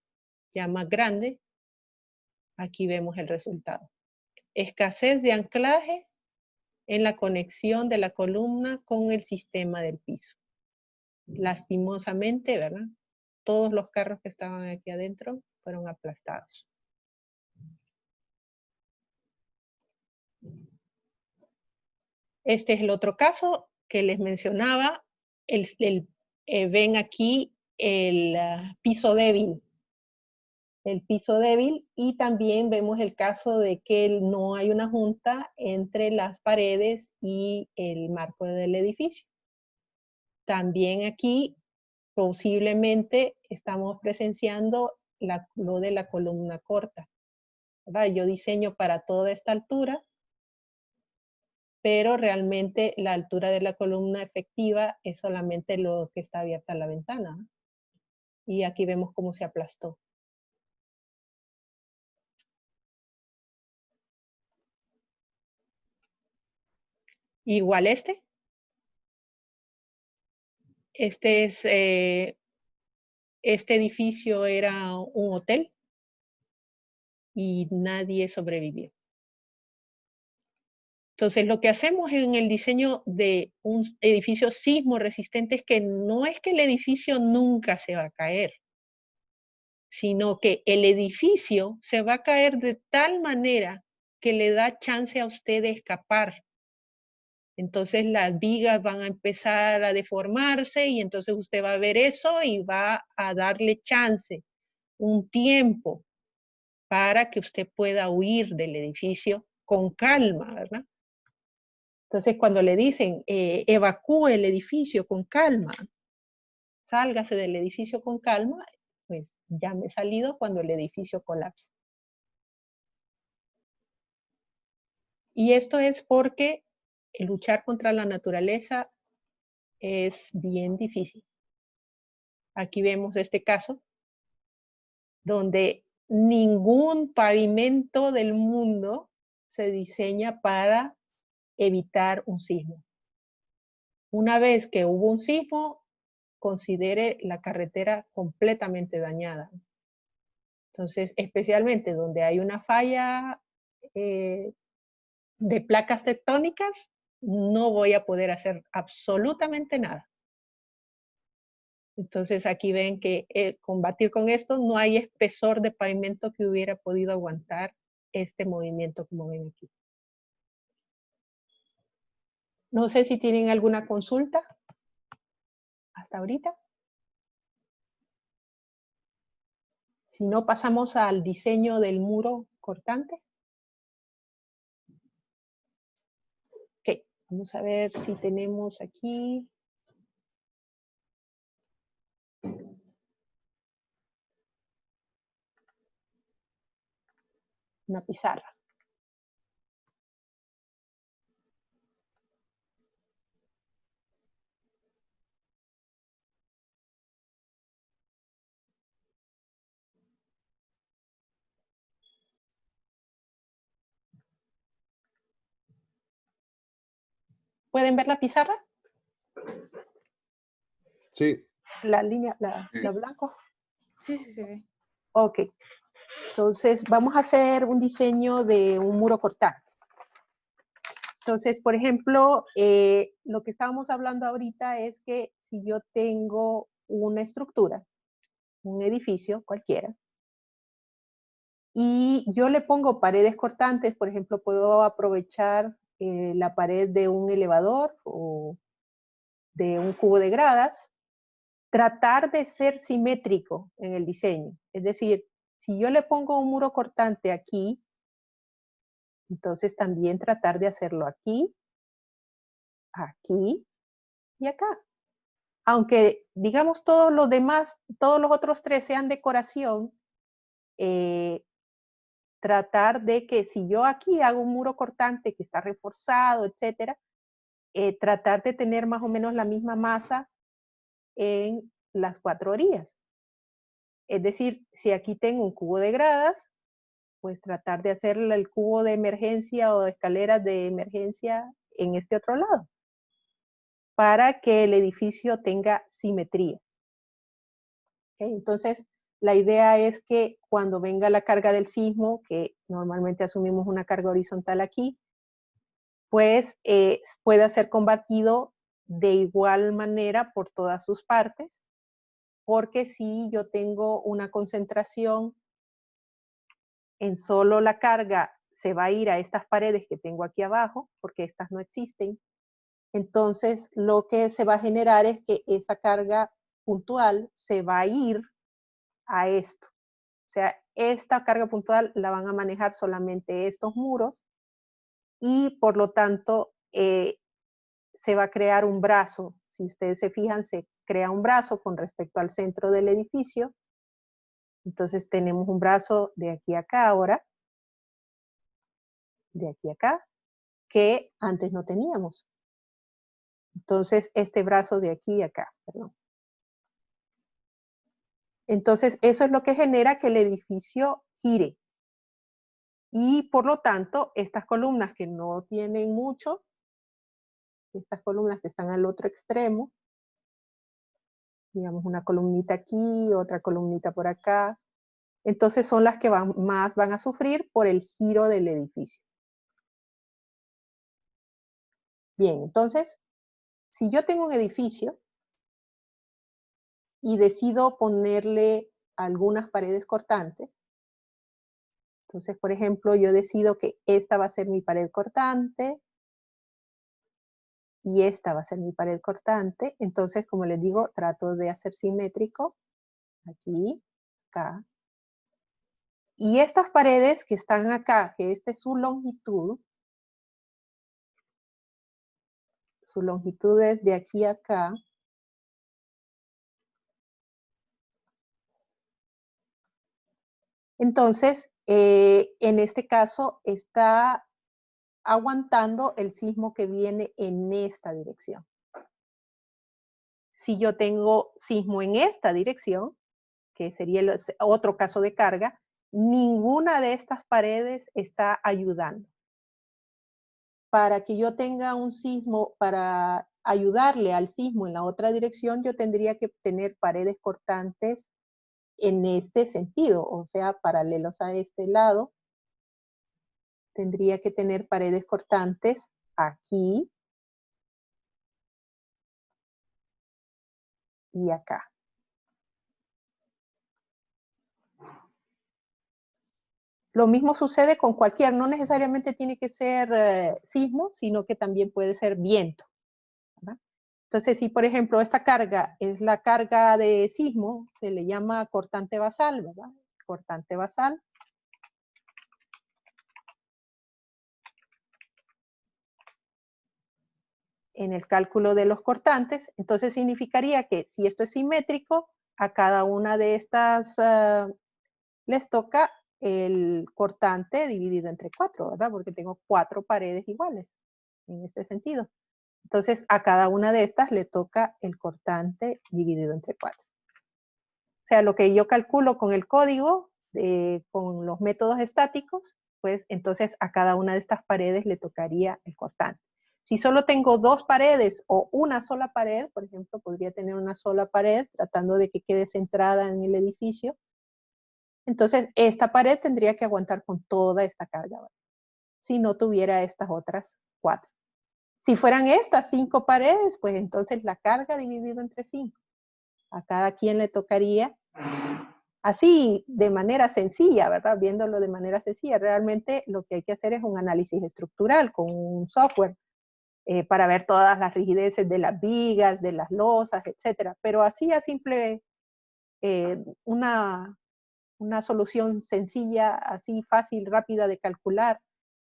ya más grande, aquí vemos el resultado. Escasez de anclaje en la conexión de la columna con el sistema del piso. Lastimosamente, ¿verdad? Todos los carros que estaban aquí adentro fueron aplastados. Este es el otro caso que les mencionaba. Ven aquí el piso débil. El piso débil y también vemos el caso de que no hay una junta entre las paredes y el marco del edificio. También aquí posiblemente estamos presenciando lo de la columna corta, ¿verdad? Yo diseño para toda esta altura, pero realmente la altura de la columna efectiva es solamente lo que está abierta la ventana, ¿no? Y aquí vemos cómo se aplastó. Igual este es, este edificio era un hotel y nadie sobrevivió. Entonces, lo que hacemos en el diseño de un edificio sismo resistente es que no es que el edificio nunca se va a caer, sino que el edificio se va a caer de tal manera que le da chance a usted de escapar. Entonces las vigas van a empezar a deformarse y entonces usted va a ver eso y va a darle chance, un tiempo, para que usted pueda huir del edificio con calma, ¿verdad? Entonces cuando le dicen evacúe el edificio con calma, sálgase del edificio con calma, pues ya me he salido cuando el edificio colapsa. Y esto es porque luchar contra la naturaleza es bien difícil. Aquí vemos este caso donde ningún pavimento del mundo se diseña para evitar un sismo. Una vez que hubo un sismo, considere la carretera completamente dañada. Entonces, especialmente donde hay una falla de placas tectónicas, no voy a poder hacer absolutamente nada. Entonces aquí ven que combatir con esto, no hay espesor de pavimento que hubiera podido aguantar este movimiento como ven aquí. No sé si tienen alguna consulta hasta ahorita. Si no, pasamos al diseño del muro cortante. Ok, vamos a ver si tenemos aquí. Una pizarra. ¿Pueden ver la pizarra? Sí. La línea, la blanco. Sí, sí se ve. Ok. Entonces, vamos a hacer un diseño de un muro cortante. Entonces, por ejemplo, lo que estábamos hablando ahorita es que si yo tengo una estructura, un edificio cualquiera, y yo le pongo paredes cortantes, por ejemplo, puedo aprovechar la pared de un elevador o de un cubo de gradas, tratar de ser simétrico en el diseño. Es decir, si yo le pongo un muro cortante aquí, entonces también tratar de hacerlo aquí, aquí y acá. Aunque, digamos, todos los demás, todos los otros tres sean decoración, tratar de que si yo aquí hago un muro cortante que está reforzado, etcétera, tratar de tener más o menos la misma masa en las 4 orillas. Es decir, si aquí tengo un cubo de gradas, pues tratar de hacer el cubo de emergencia o de escaleras de emergencia en este otro lado, para que el edificio tenga simetría. ¿Okay? Entonces, la idea es que cuando venga la carga del sismo, que normalmente asumimos una carga horizontal aquí, pues pueda ser combatido de igual manera por todas sus partes, porque si yo tengo una concentración en solo la carga, se va a ir a estas paredes que tengo aquí abajo, porque estas no existen. Entonces, lo que se va a generar es que esa carga puntual se va a ir a esto. O sea, esta carga puntual la van a manejar solamente estos muros y por lo tanto se va a crear un brazo. Si ustedes se fijan, se crea un brazo con respecto al centro del edificio. Entonces tenemos un brazo de aquí a acá ahora, de aquí a acá, que antes no teníamos. Entonces este brazo de aquí a acá, perdón. Entonces eso es lo que genera que el edificio gire. Y por lo tanto, estas columnas que no tienen mucho, estas columnas que están al otro extremo, digamos una columnita aquí, otra columnita por acá, entonces son las que más van a sufrir por el giro del edificio. Bien, entonces, si yo tengo un edificio y decido ponerle algunas paredes cortantes, entonces, por ejemplo, yo decido que esta va a ser mi pared cortante y esta va a ser mi pared cortante. Entonces, como les digo, trato de hacer simétrico. Aquí, acá. Y estas paredes que están acá, que esta es su longitud es de aquí a acá. Entonces, en este caso, está aguantando el sismo que viene en esta dirección. Si yo tengo sismo en esta dirección, que sería otro caso de carga, ninguna de estas paredes está ayudando. Para que yo tenga un sismo, para ayudarle al sismo en la otra dirección, yo tendría que tener paredes cortantes en este sentido, o sea, paralelos a este lado. Tendría que tener paredes cortantes aquí y acá. Lo mismo sucede con cualquier, no necesariamente tiene que ser sismo, sino que también puede ser viento, ¿verdad? Entonces, si por ejemplo esta carga es la carga de sismo, se le llama cortante basal, ¿verdad? Cortante basal. En el cálculo de los cortantes, entonces significaría que si esto es simétrico, a cada una de estas les toca el cortante dividido entre 4, ¿verdad? Porque tengo 4 paredes iguales en este sentido. Entonces, a cada una de estas le toca el cortante dividido entre 4. O sea, lo que yo calculo con el código, con los métodos estáticos, pues entonces a cada una de estas paredes le tocaría el cortante. Si solo tengo 2 paredes o una sola pared, por ejemplo, podría tener una sola pared tratando de que quede centrada en el edificio. Entonces, esta pared tendría que aguantar con toda esta carga, ¿vale? Si no tuviera estas otras 4. Si fueran estas 5 paredes, pues entonces la carga dividido entre 5. A cada quien le tocaría así, de manera sencilla, ¿verdad? Viéndolo de manera sencilla. Realmente lo que hay que hacer es un análisis estructural con un software para ver todas las rigideces de las vigas, de las losas, etcétera. Pero así a simple, una solución sencilla, así fácil, rápida de calcular,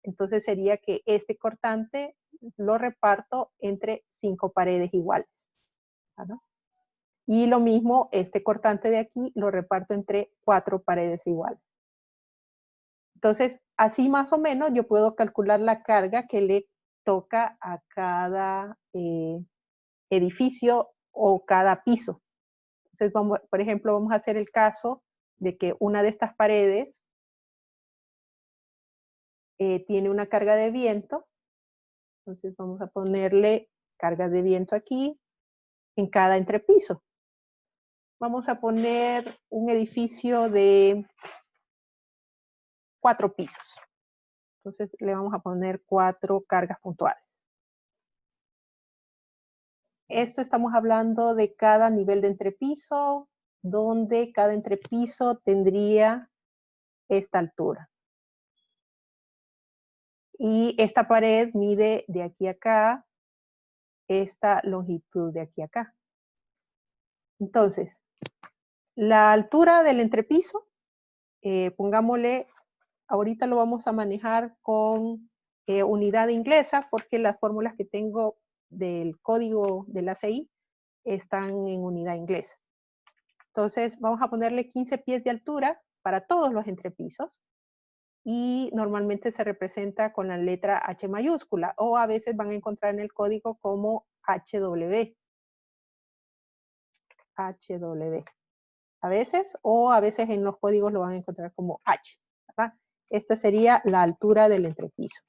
entonces sería que este cortante lo reparto entre 5 paredes iguales, ¿verdad? Y lo mismo, este cortante de aquí lo reparto entre 4 paredes iguales. Entonces, así más o menos yo puedo calcular la carga que le toca a cada edificio o cada piso. Entonces, por ejemplo, vamos a hacer el caso de que una de estas paredes tiene una carga de viento. Entonces vamos a ponerle cargas de viento aquí en cada entrepiso. Vamos a poner un edificio de 4 pisos. Entonces le vamos a poner 4 cargas puntuales. Esto estamos hablando de cada nivel de entrepiso, donde cada entrepiso tendría esta altura. Y esta pared mide de aquí a acá esta longitud de aquí a acá. Entonces, la altura del entrepiso, pongámosle, ahorita lo vamos a manejar con unidad inglesa porque las fórmulas que tengo del código de la ACI están en unidad inglesa. Entonces vamos a ponerle 15 pies de altura para todos los entrepisos y normalmente se representa con la letra H mayúscula o a veces van a encontrar en el código como HW. HW. A veces, o a veces en los códigos lo van a encontrar como H, ¿verdad? Esta sería la altura del entrepiso.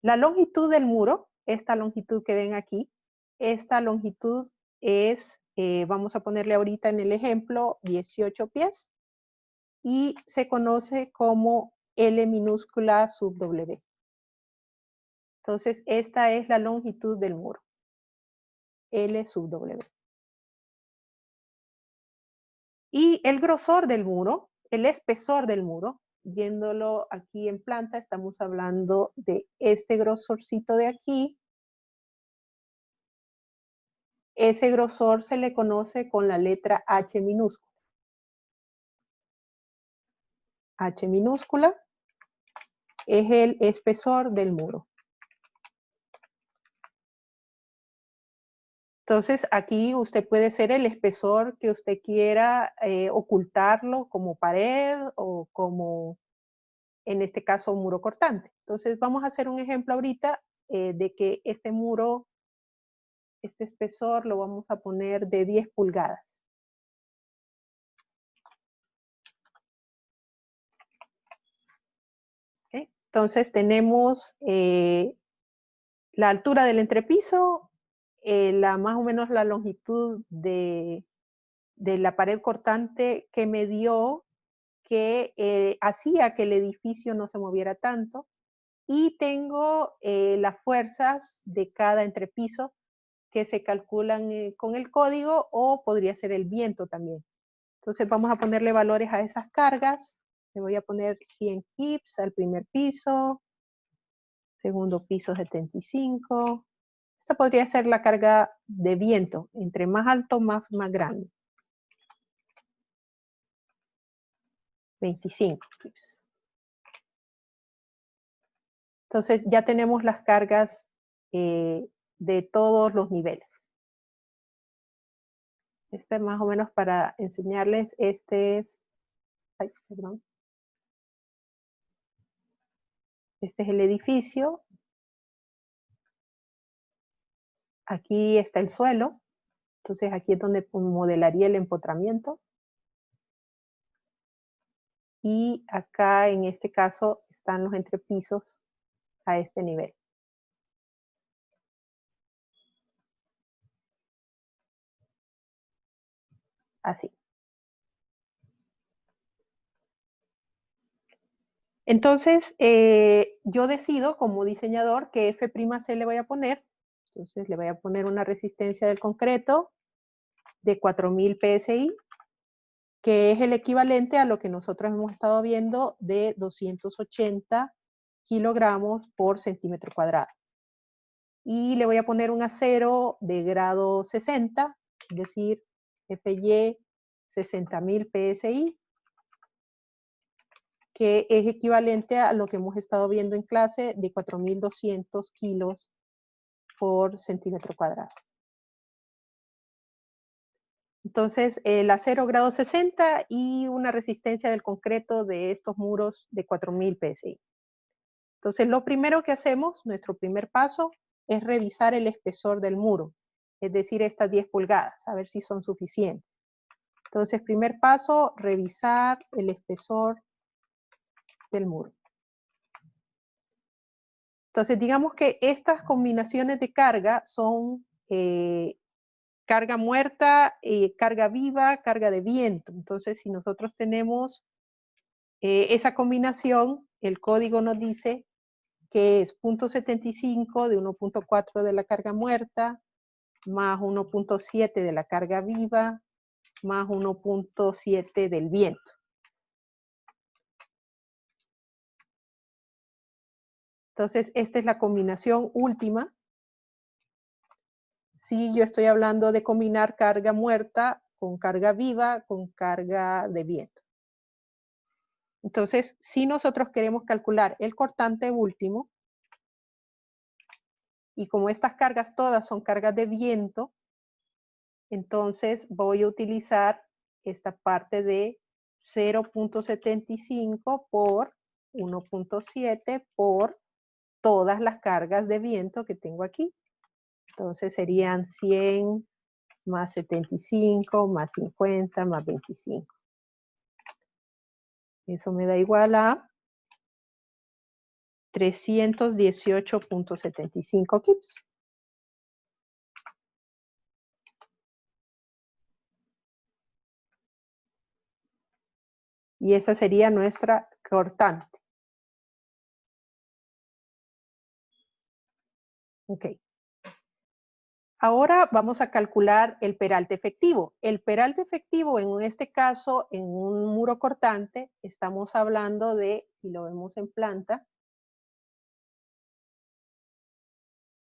La longitud del muro, esta longitud que ven aquí, esta longitud es, vamos a ponerle ahorita en el ejemplo, 18 pies, y se conoce como L minúscula sub W. Entonces, esta es la longitud del muro. L sub W. Y el grosor del muro, el espesor del muro, viéndolo aquí en planta, estamos hablando de este grosorcito de aquí. Ese grosor se le conoce con la letra H minúscula. H minúscula es el espesor del muro. Entonces, aquí usted puede ser el espesor que usted quiera ocultarlo como pared o como, en este caso, muro cortante. Entonces, vamos a hacer un ejemplo ahorita de que este muro, este espesor, lo vamos a poner de 10 pulgadas. ¿Okay? Entonces, tenemos la altura del entrepiso, más o menos la longitud de la pared cortante que me dio, que hacía que el edificio no se moviera tanto, y tengo las fuerzas de cada entrepiso que se calculan con el código, o podría ser el viento también. Entonces vamos a ponerle valores a esas cargas. Le voy a poner 100 kips al primer piso, segundo piso 75. Esta podría ser la carga de viento, entre más alto, más grande. 25 kips. Entonces ya tenemos las cargas de todos los niveles. Este más o menos para enseñarles, este es, ay, perdón. Este es el edificio. Aquí está el suelo. Entonces aquí es donde modelaría el empotramiento. Y acá en este caso están los entrepisos a este nivel. Así. Entonces, yo decido como diseñador qué F'C le voy a poner. Entonces le voy a poner una resistencia del concreto de 4000 PSI, que es el equivalente a lo que nosotros hemos estado viendo de 280 kilogramos por centímetro cuadrado. Y le voy a poner un acero de grado 60, es decir, FY 60.000 PSI, que es equivalente a lo que hemos estado viendo en clase de 4.200 kilos por centímetro cuadrado. Entonces, el acero grado 60 y una resistencia del concreto de estos muros de 4.000 PSI. Entonces, lo primero que hacemos, nuestro primer paso, es revisar el espesor del muro, es decir, estas 10 pulgadas, a ver si son suficientes. Entonces, primer paso, revisar el espesor del muro. Entonces, digamos que estas combinaciones de carga son carga muerta, carga viva, carga de viento. Entonces, si nosotros tenemos esa combinación, el código nos dice que es 0.75 de 1.4 de la carga muerta, más 1.7 de la carga viva, más 1.7 del viento. Entonces, esta es la combinación última. Si yo estoy hablando de combinar carga muerta con carga viva, con carga de viento. Entonces, si nosotros queremos calcular el cortante último, y como estas cargas todas son cargas de viento, entonces voy a utilizar esta parte de 0.75 por 1.7 por todas las cargas de viento que tengo aquí. Entonces serían 100 más 75 más 50 más 25. Eso me da igual a 318.75 kips. Y esa sería nuestra cortante. Ok. Ahora vamos a calcular el peralte efectivo. El peralte efectivo, en este caso, en un muro cortante, estamos hablando de, si lo vemos en planta,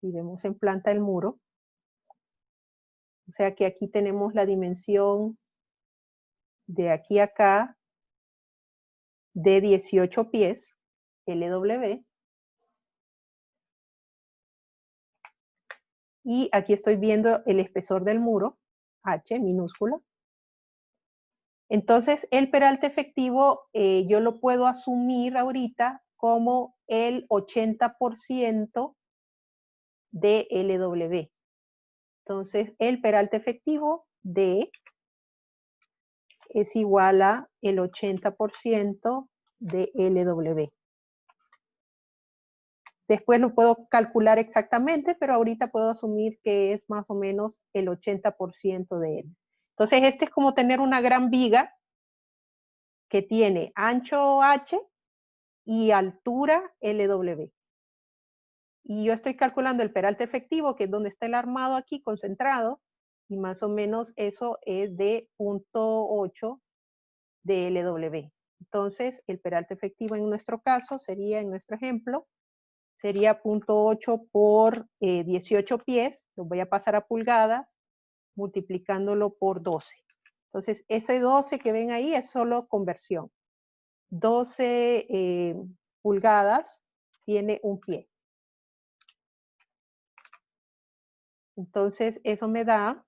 si vemos en planta el muro, o sea que aquí tenemos la dimensión de aquí a acá de 18 pies, LW, y aquí estoy viendo el espesor del muro, H minúscula. Entonces, el peralte efectivo yo lo puedo asumir ahorita como el 80% de LW. Entonces, el peralte efectivo D es igual a el 80% de LW. Después lo puedo calcular exactamente, pero ahorita puedo asumir que es más o menos el 80% de él. Entonces, este es como tener una gran viga que tiene ancho H y altura LW. Y yo estoy calculando el peralte efectivo, que es donde está el armado aquí concentrado, y más o menos eso es de 0.8 de LW. Entonces, el peralte efectivo en nuestro caso sería, en nuestro ejemplo, sería 0.8 por 18 pies, lo voy a pasar a pulgadas, multiplicándolo por 12. Entonces, ese 12 que ven ahí es solo conversión. 12 pulgadas tiene un pie. Entonces, eso me da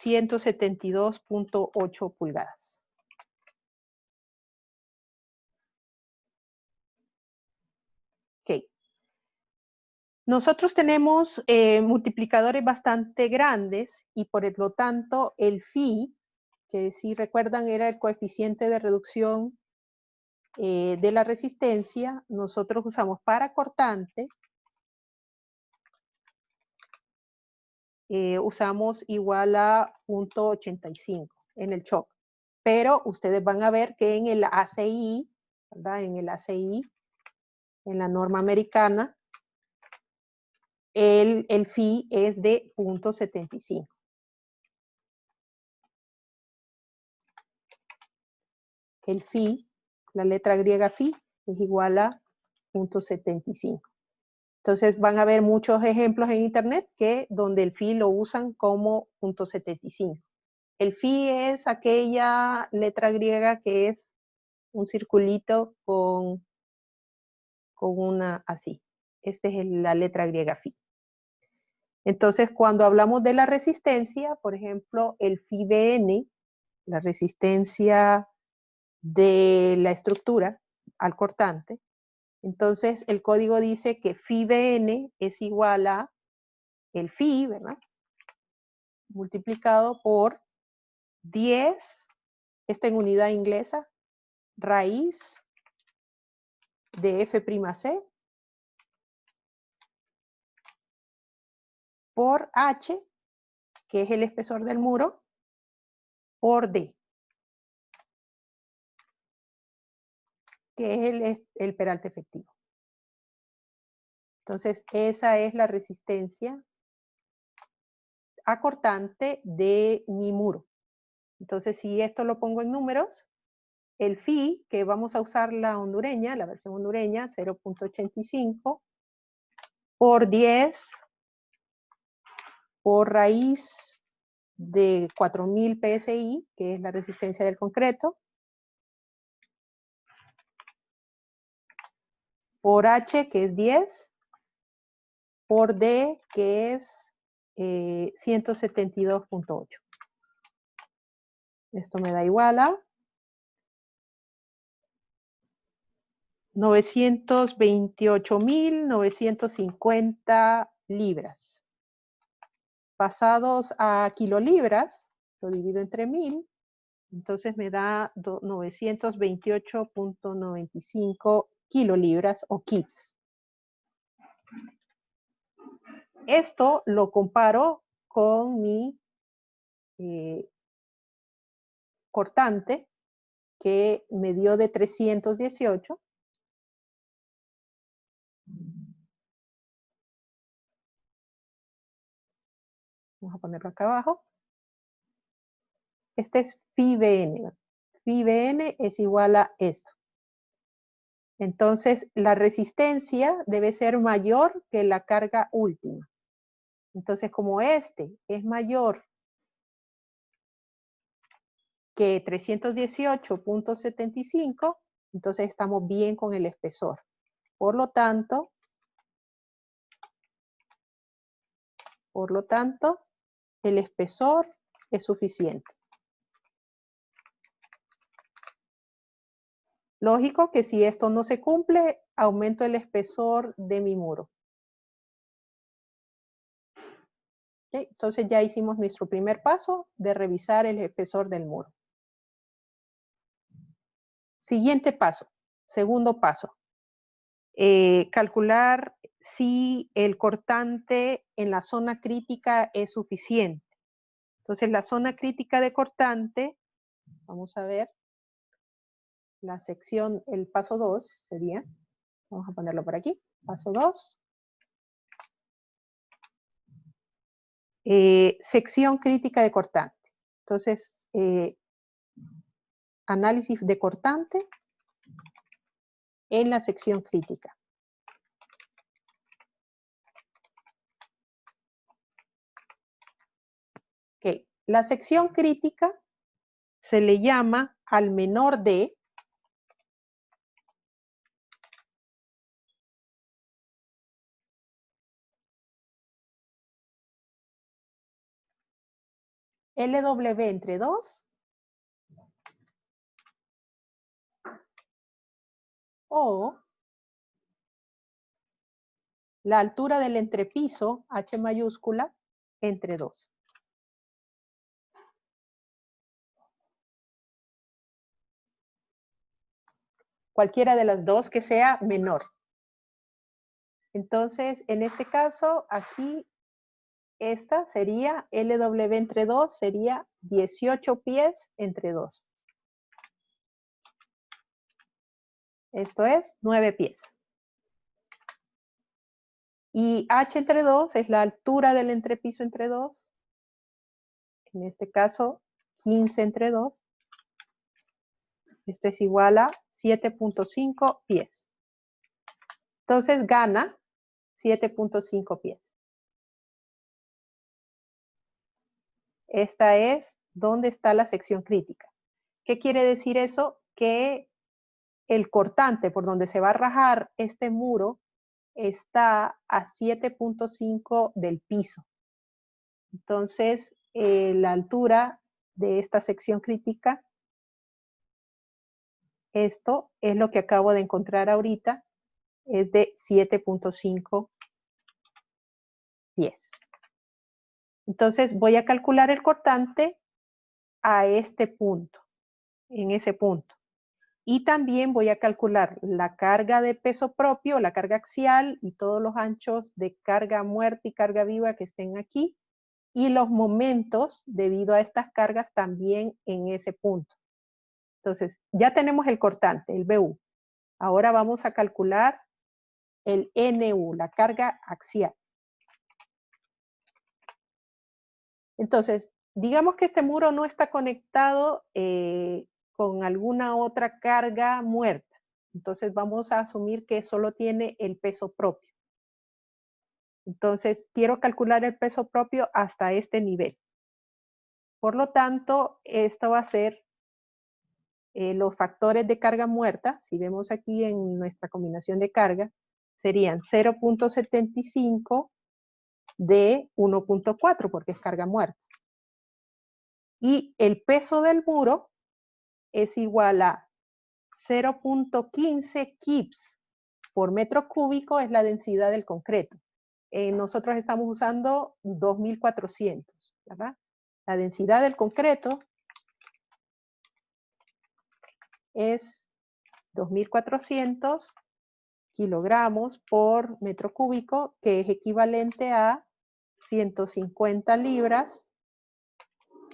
172.8 pulgadas. Ok. Nosotros tenemos multiplicadores bastante grandes y por lo tanto el phi, que si recuerdan era el coeficiente de reducción de la resistencia, nosotros usamos para cortante, usamos igual a 0.85 en el shock. Pero ustedes van a ver que en el ACI, ¿verdad? En el ACI, en la norma americana, el phi es de 0.75. El phi, la letra griega phi, es igual a 0.75. Entonces van a ver muchos ejemplos en internet que donde el phi lo usan como 0.75. El phi es aquella letra griega que es un circulito con una así. Esta es la letra griega phi. Entonces, cuando hablamos de la resistencia, por ejemplo, el phi Bn, la resistencia de la estructura al cortante, entonces el código dice que phi Bn es igual a el phi, ¿verdad? Multiplicado por 10, esta en unidad inglesa, raíz de F'C por H, que es el espesor del muro, por D, que es el peralte efectivo. Entonces, esa es la resistencia acortante de mi muro. Entonces, si esto lo pongo en números, el phi, que vamos a usar la hondureña, la versión hondureña, 0.85, por 10, por raíz de 4000 PSI, que es la resistencia del concreto, por H, que es 10, por D, que es 172.8. Esto me da igual a 928.950 libras. Pasados a kilolibras, lo divido entre 1000, entonces me da 928.95 kilolibras o kips. Esto lo comparo con mi cortante, que me dio de 318. Vamos a ponerlo acá abajo. Este es phi Vn. Phi Vn es igual a esto. Entonces, la resistencia debe ser mayor que la carga última. Entonces, como este es mayor que 318.75, entonces estamos bien con el espesor. Por lo tanto, el espesor es suficiente. Lógico que si esto no se cumple, aumento el espesor de mi muro. ¿Okay? Entonces ya hicimos nuestro primer paso de revisar el espesor del muro. Siguiente paso, segundo paso. Calcular si el cortante en la zona crítica es suficiente. Entonces la zona crítica de cortante, vamos a ver, la sección, el paso 2 sería, vamos a ponerlo por aquí, paso 2. Sección crítica de cortante. Entonces, análisis de cortante en la sección crítica. Okay. La sección crítica se le llama al menor de LW entre 2 o la altura del entrepiso, H mayúscula, entre 2. Cualquiera de las dos que sea menor. Entonces, en este caso, aquí, esta sería LW entre 2, sería 18 pies entre 2. Esto es 9 pies. Y H entre 2 es la altura del entrepiso entre 2. En este caso, 15 entre 2. Esto es igual a 7.5 pies. Entonces gana 7.5 pies. Esta es donde está la sección crítica. ¿Qué quiere decir eso? Que el cortante por donde se va a rajar este muro está a 7.5 del piso. Entonces, la altura de esta sección crítica, esto es lo que acabo de encontrar ahorita, es de 7.5 pies. Entonces, voy a calcular el cortante a este punto, en ese punto. Y también voy a calcular la carga de peso propio, la carga axial y todos los anchos de carga muerta y carga viva que estén aquí. Y los momentos debido a estas cargas también en ese punto. Entonces, ya tenemos el cortante, el BU. Ahora vamos a calcular el NU, la carga axial. Entonces, digamos que este muro no está conectado con alguna otra carga muerta. Entonces vamos a asumir que solo tiene el peso propio. Entonces quiero calcular el peso propio hasta este nivel. Por lo tanto, esto va a ser los factores de carga muerta. Si vemos aquí en nuestra combinación de carga, serían 0.75 de 1.4 porque es carga muerta. Y el peso del muro es igual a 0.15 kips por metro cúbico, es la densidad del concreto. Nosotros estamos usando 2400, ¿verdad? La densidad del concreto es 2400 kilogramos por metro cúbico, que es equivalente a 150 libras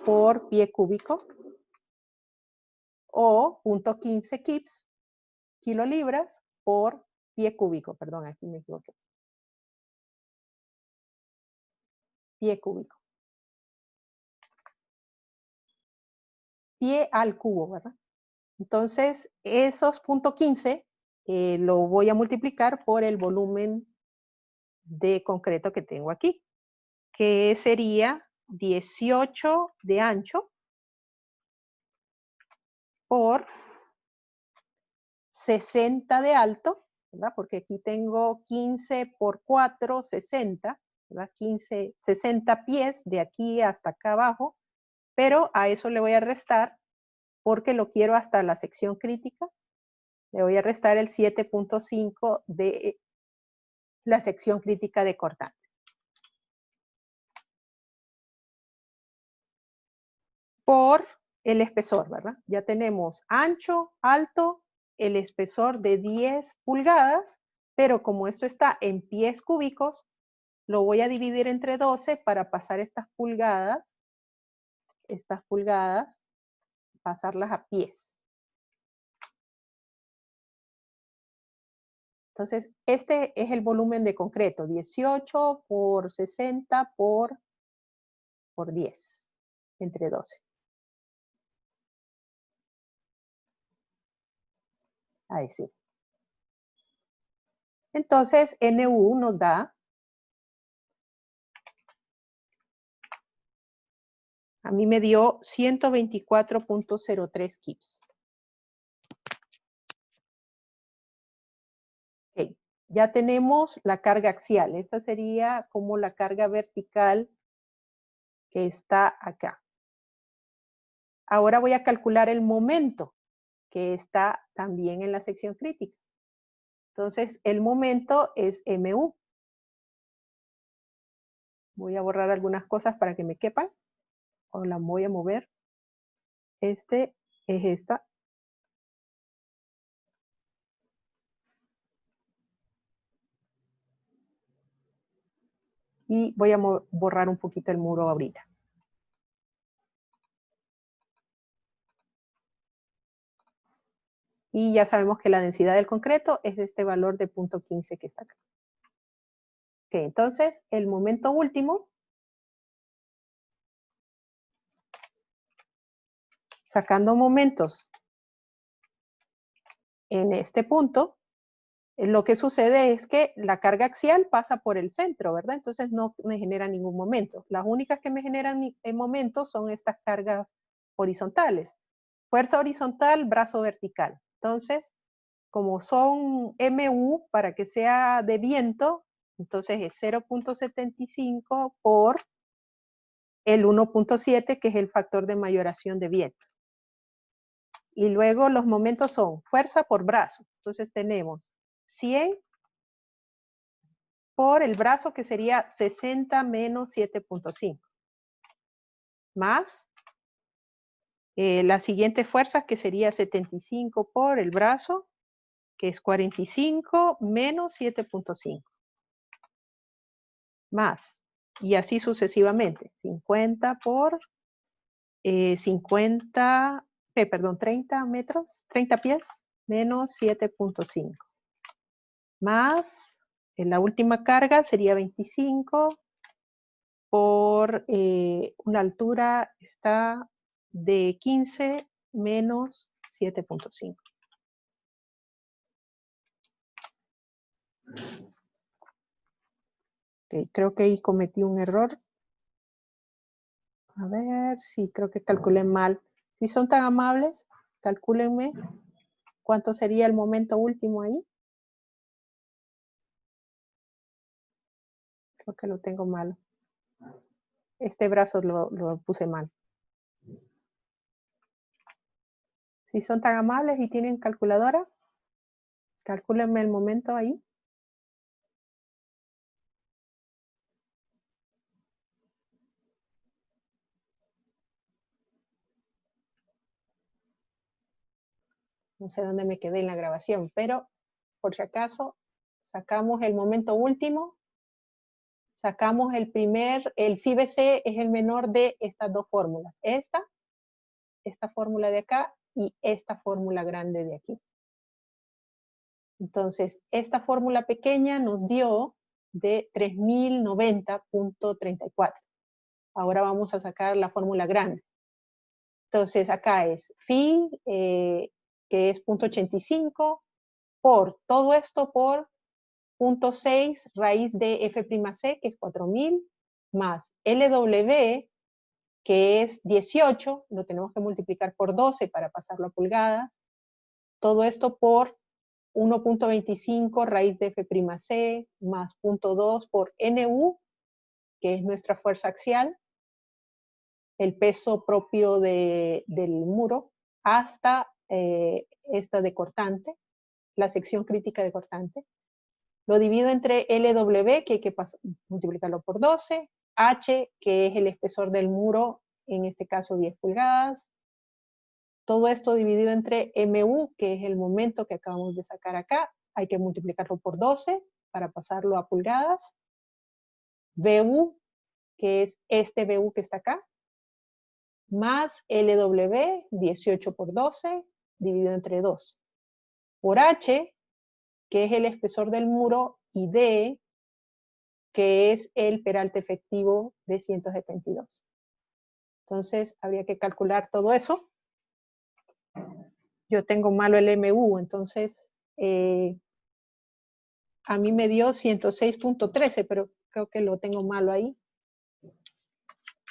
por pie cúbico, o 0.15 kips, kilolibras por pie cúbico. Perdón, aquí me equivoqué. Pie cúbico. pie al cubo, ¿verdad? Entonces, esos 0.15 lo voy a multiplicar por el volumen de concreto que tengo aquí, que sería 18 de ancho por 60 de alto, ¿verdad? Porque aquí tengo 15 por 4, 60, ¿verdad? 15, 60 pies de aquí hasta acá abajo, pero a eso le voy a restar, porque lo quiero hasta la sección crítica, le voy a restar el 7.5 de la sección crítica de cortante. Por el espesor, ¿verdad? Ya tenemos ancho, alto, el espesor de 10 pulgadas, pero como esto está en pies cúbicos, lo voy a dividir entre 12 para pasar estas pulgadas, pasarlas a pies. Entonces, este es el volumen de concreto, 18 por 60 por 10, entre 12. Ahí sí. Entonces, NU nos da, a mí me dio 124.03 kips. Okay. Ya tenemos la carga axial. Esta sería como la carga vertical que está acá. Ahora voy a calcular el momento que está también en la sección crítica. Entonces, el momento es MU. Voy a borrar algunas cosas para que me quepan. O las voy a mover. Este es esta. Y voy a borrar un poquito el muro ahorita. Y ya sabemos que la densidad del concreto es este valor de 0.15 que está acá. Ok, entonces, el momento último, sacando momentos en este punto, lo que sucede es que la carga axial pasa por el centro, ¿verdad? Entonces no me genera ningún momento. Las únicas que me generan momentos son estas cargas horizontales. Fuerza horizontal, brazo vertical. Entonces, como son MU, para que sea de viento, entonces es 0.75 por el 1.7, que es el factor de mayoración de viento. Y luego los momentos son fuerza por brazo. Entonces tenemos 100 por el brazo, que sería 60 menos 7.5. Más la siguiente fuerza, que sería 75 por el brazo, que es 45 menos 7.5. Más. Y así sucesivamente. 50 por 30 metros, 30 pies, menos 7.5. Más, en la última carga sería 25 por una altura está de 15 menos 7.5. Okay, creo que ahí cometí un error. A ver, sí, creo que calculé mal. Si son tan amables, calcúlenme cuánto sería el momento último ahí. Creo que lo tengo mal. Este brazo lo puse mal. Si son tan amables y tienen calculadora, calcúlenme el momento ahí. No sé dónde me quedé en la grabación, pero por si acaso, sacamos el momento último, sacamos el phi-BC es el menor de estas dos fórmulas. Esta fórmula de acá y esta fórmula grande de aquí. Entonces, esta fórmula pequeña nos dio de 3090.34. Ahora vamos a sacar la fórmula grande. Entonces acá es phi, que es 0.85, por todo esto por 0.6 raíz de f'(c), que es 4000, más LW, que es 18, lo tenemos que multiplicar por 12 para pasarlo a pulgadas. Todo esto por 1.25 raíz de f'(c), más 0.2 por NU, que es nuestra fuerza axial, el peso propio del muro, hasta esta de cortante, la sección crítica de cortante. Lo divido entre LW, que hay que multiplicarlo por 12, H, que es el espesor del muro, en este caso 10 pulgadas. Todo esto dividido entre MU, que es el momento que acabamos de sacar acá, hay que multiplicarlo por 12 para pasarlo a pulgadas. BU, que es este BU que está acá, más LW, 18 por 12, dividido entre 2. Por H, que es el espesor del muro, y D, que es el peralte efectivo de 172. Entonces, habría que calcular todo eso. Yo tengo malo el MU, entonces, a mí me dio 106.13, pero creo que lo tengo malo ahí.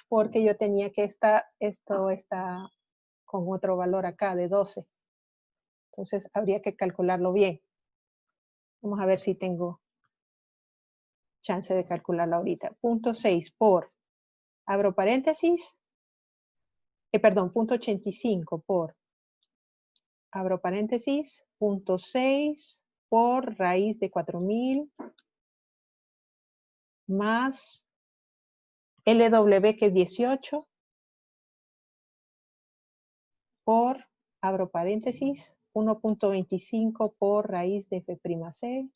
Porque yo tenía que esto está con otro valor acá de 12. Entonces, habría que calcularlo bien. Vamos a ver si tengo chance de calcularlo ahorita. 0.6 por, abro paréntesis, perdón, 0.85 por, abro paréntesis, 0.6 por raíz de 4000 más LW, que es 18, por, abro paréntesis, 1.25 por raíz de f'(c),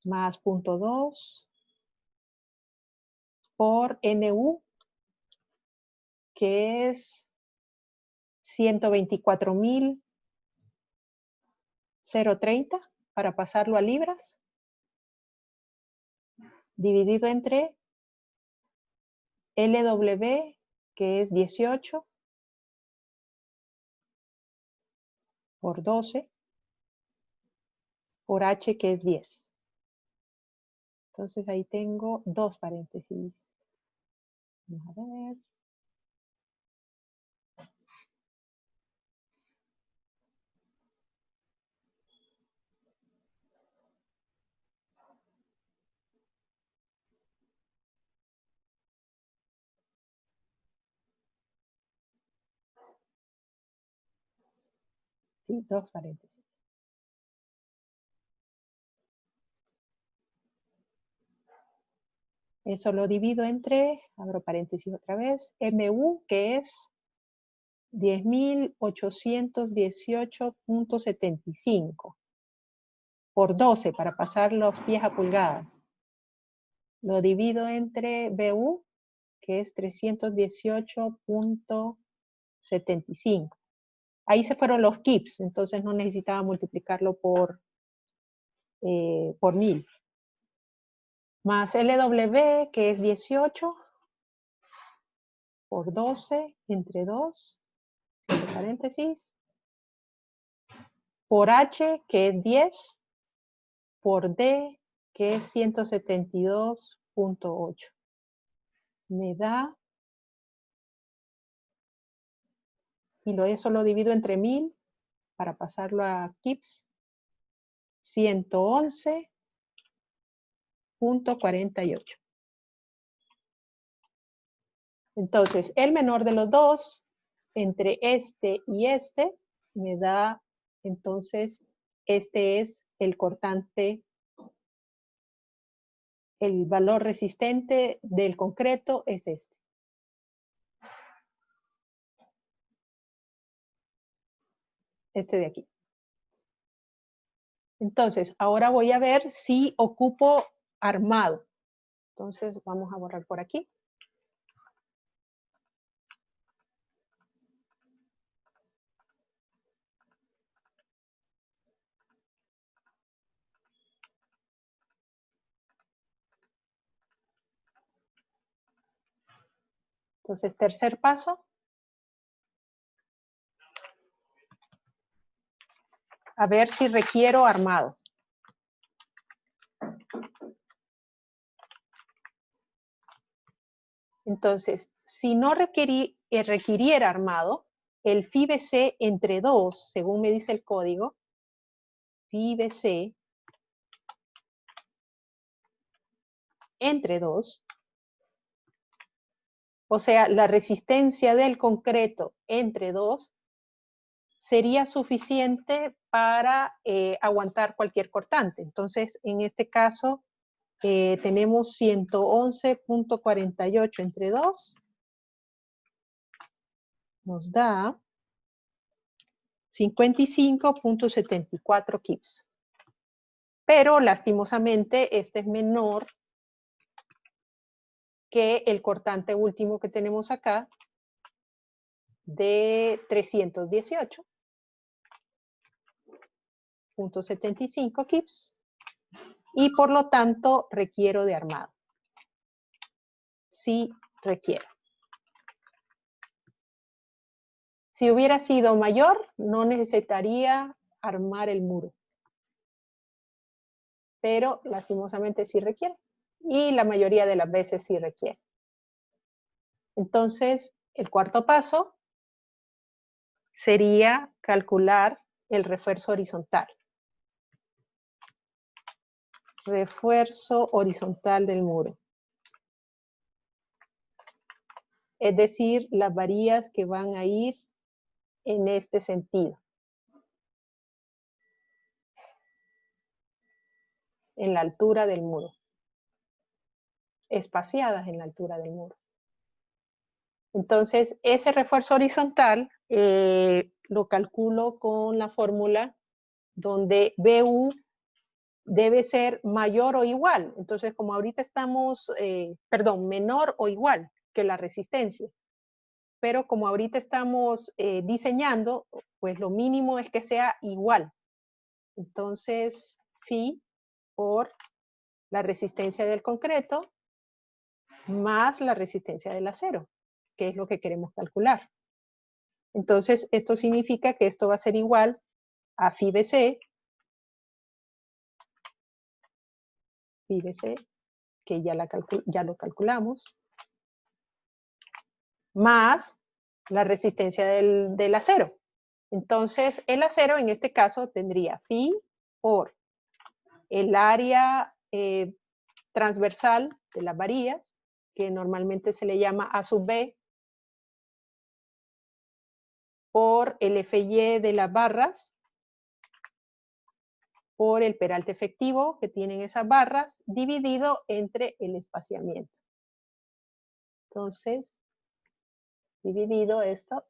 más 0.2 por NU, que es 124.030, para pasarlo a libras, dividido entre LW, que es 18, por 12, por H, que es 10. Entonces ahí tengo dos paréntesis. Vamos a ver. Sí, dos paréntesis. Eso lo divido entre, abro paréntesis otra vez, MU, que es 10.818.75 por 12 para pasar los pies a pulgadas. Lo divido entre BU, que es 318.75. Ahí se fueron los kips, entonces no necesitaba multiplicarlo por 1000. Más LW, que es 18, por 12, entre 2, entre paréntesis, por H, que es 10, por D, que es 172.8. Me da, y eso lo divido entre 1000, para pasarlo a kips, 111.48. Entonces, el menor de los dos, entre este y este, me da, entonces, este es el cortante, el valor resistente del concreto es este. Este de aquí. Entonces, ahora voy a ver si ocupo armado. Entonces, vamos a borrar por aquí. Entonces, tercer paso. A ver si requiero armado. Entonces, si no requiriera armado, el phi-BC entre 2, según me dice el código, phi-BC entre 2, o sea, la resistencia del concreto entre 2, sería suficiente para aguantar cualquier cortante. Entonces, en este caso, tenemos 111.48 entre 2, nos da 55.74 kips. Pero, lastimosamente, este es menor que el cortante último que tenemos acá, de 318.75 kips, y por lo tanto requiero de armado. Sí requiero. Si hubiera sido mayor, no necesitaría armar el muro. Pero lastimosamente sí requiere. Y la mayoría de las veces sí requiere. Entonces, el cuarto paso sería calcular el refuerzo horizontal. Refuerzo horizontal del muro. Es decir, las varillas que van a ir en este sentido. En la altura del muro. Espaciadas en la altura del muro. Entonces, ese refuerzo horizontal lo calculo con la fórmula donde BU debe ser mayor o igual. Entonces, como ahorita estamos, menor o igual que la resistencia. Pero como ahorita estamos diseñando, pues lo mínimo es que sea igual. Entonces, phi por la resistencia del concreto más la resistencia del acero, que es lo que queremos calcular. Entonces, esto significa que esto va a ser igual a phi-BC, que ya lo calculamos, más la resistencia del acero. Entonces, el acero en este caso tendría phi por el área transversal de las varillas, que normalmente se le llama A sub B, por el FY de las barras, por el peralte efectivo que tienen esas barras, dividido entre el espaciamiento. Entonces, dividido esto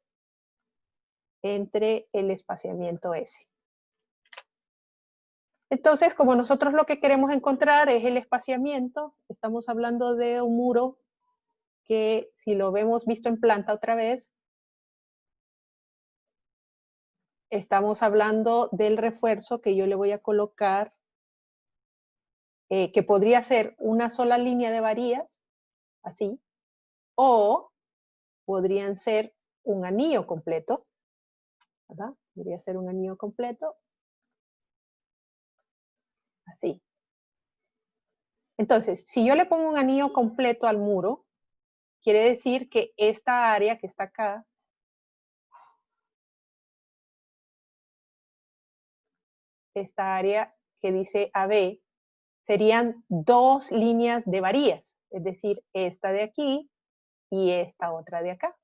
entre el espaciamiento S. Entonces, como nosotros lo que queremos encontrar es el espaciamiento, estamos hablando de un muro que, si lo vemos visto en planta otra vez, estamos hablando del refuerzo que yo le voy a colocar, que podría ser una sola línea de varillas, así, o podrían ser un anillo completo, ¿verdad? Podría ser un anillo completo, así. Entonces, si yo le pongo un anillo completo al muro, quiere decir que esta área que está acá, esta área que dice AB, serían dos líneas de varillas, es decir, esta de aquí y esta otra de acá.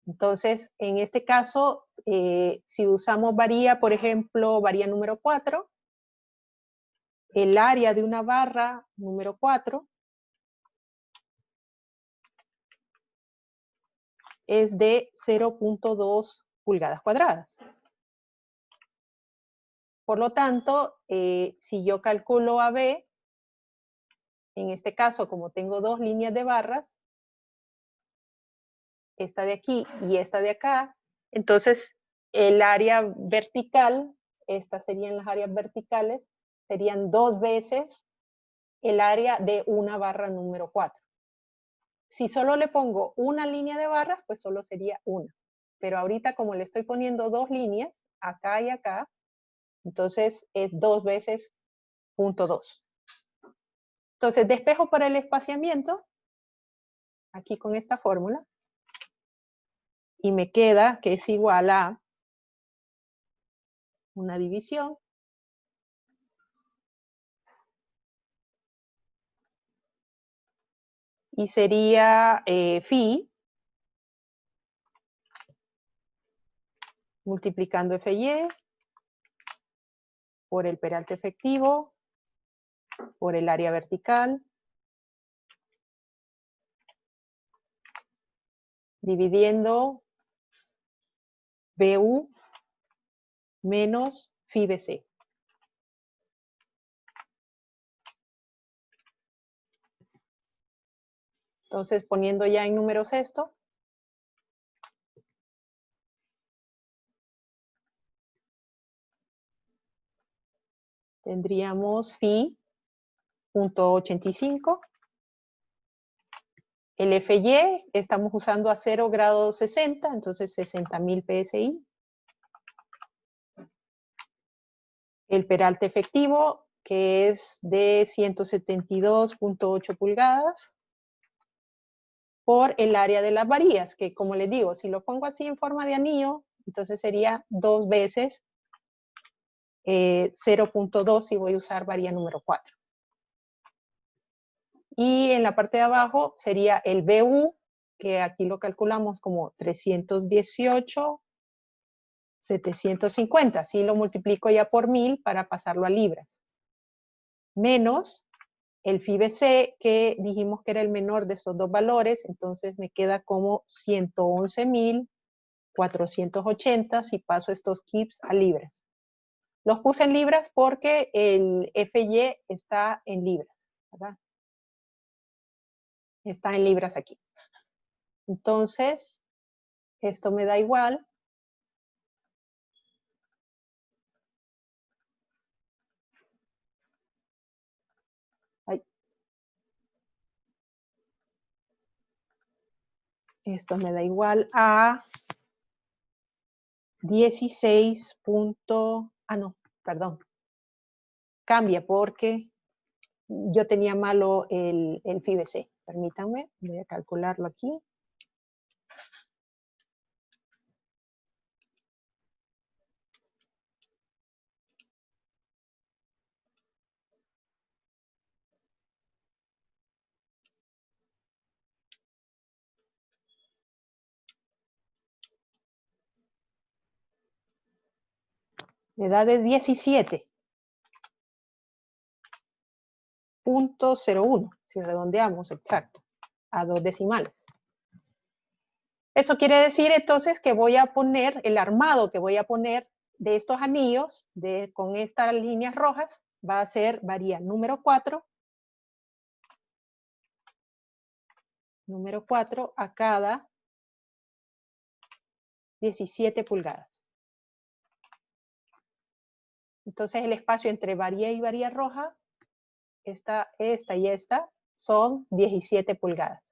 Entonces, en este caso, si usamos varilla, por ejemplo, varilla número 4, el área de una barra número 4 es de 0.2 pulgadas cuadradas. Por lo tanto, si yo calculo AB, en este caso, como tengo dos líneas de barras, esta de aquí y esta de acá, entonces el área vertical, estas serían las áreas verticales, serían dos veces el área de una barra número 4. Si solo le pongo una línea de barras, pues solo sería una. Pero ahorita como le estoy poniendo dos líneas, acá y acá, entonces es 2 veces 0.2. Entonces despejo para el espaciamiento, aquí con esta fórmula, y me queda que es igual a una división y sería phi multiplicando FY por el peralte efectivo, por el área vertical, dividiendo BU menos phi BC. Entonces, poniendo ya en números esto, tendríamos phi 0.85. El FY estamos usando a 0 grados 60, entonces 60.000 PSI. El peralte efectivo, que es de 172.8 pulgadas, por el área de las varillas, que como les digo, si lo pongo así en forma de anillo, entonces sería 2 veces 0.2 si voy a usar varilla número 4. Y en la parte de abajo sería el BU, que aquí lo calculamos como 318,750. Si lo multiplico ya por 1000 para pasarlo a libras. Menos el phi BC, que dijimos que era el menor de esos dos valores, entonces me queda como 111.480 si paso estos kips a libras. Los puse en libras porque el FY está en libras, ¿verdad? Está en libras aquí. Entonces, esto me da igual. Ay. Esto me da igual a 16. No, perdón. Cambia porque yo tenía malo el phi BC. Permítanme, voy a calcularlo aquí. Me da de 17.01, si redondeamos, exacto, a 2 decimales. Eso quiere decir entonces que voy a poner, el armado que voy a poner de estos anillos, con estas líneas rojas, va a ser varilla número 4 a cada 17 pulgadas. Entonces el espacio entre varilla y varilla roja, esta y esta, son 17 pulgadas.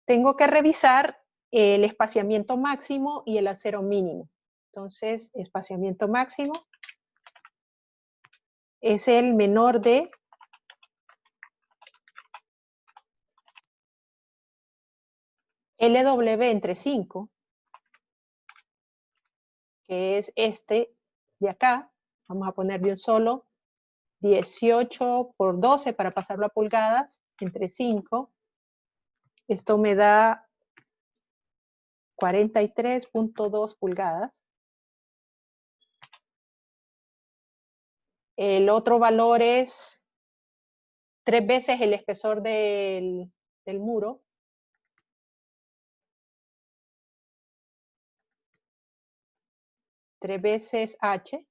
Tengo que revisar el espaciamiento máximo y el acero mínimo. Entonces, espaciamiento máximo es el menor de LW entre 5, que es este de acá. Vamos a poner de un solo 18 por 12 para pasarlo a pulgadas, entre 5. Esto me da 43.2 pulgadas. El otro valor es 3 veces el espesor del muro. Tres veces H,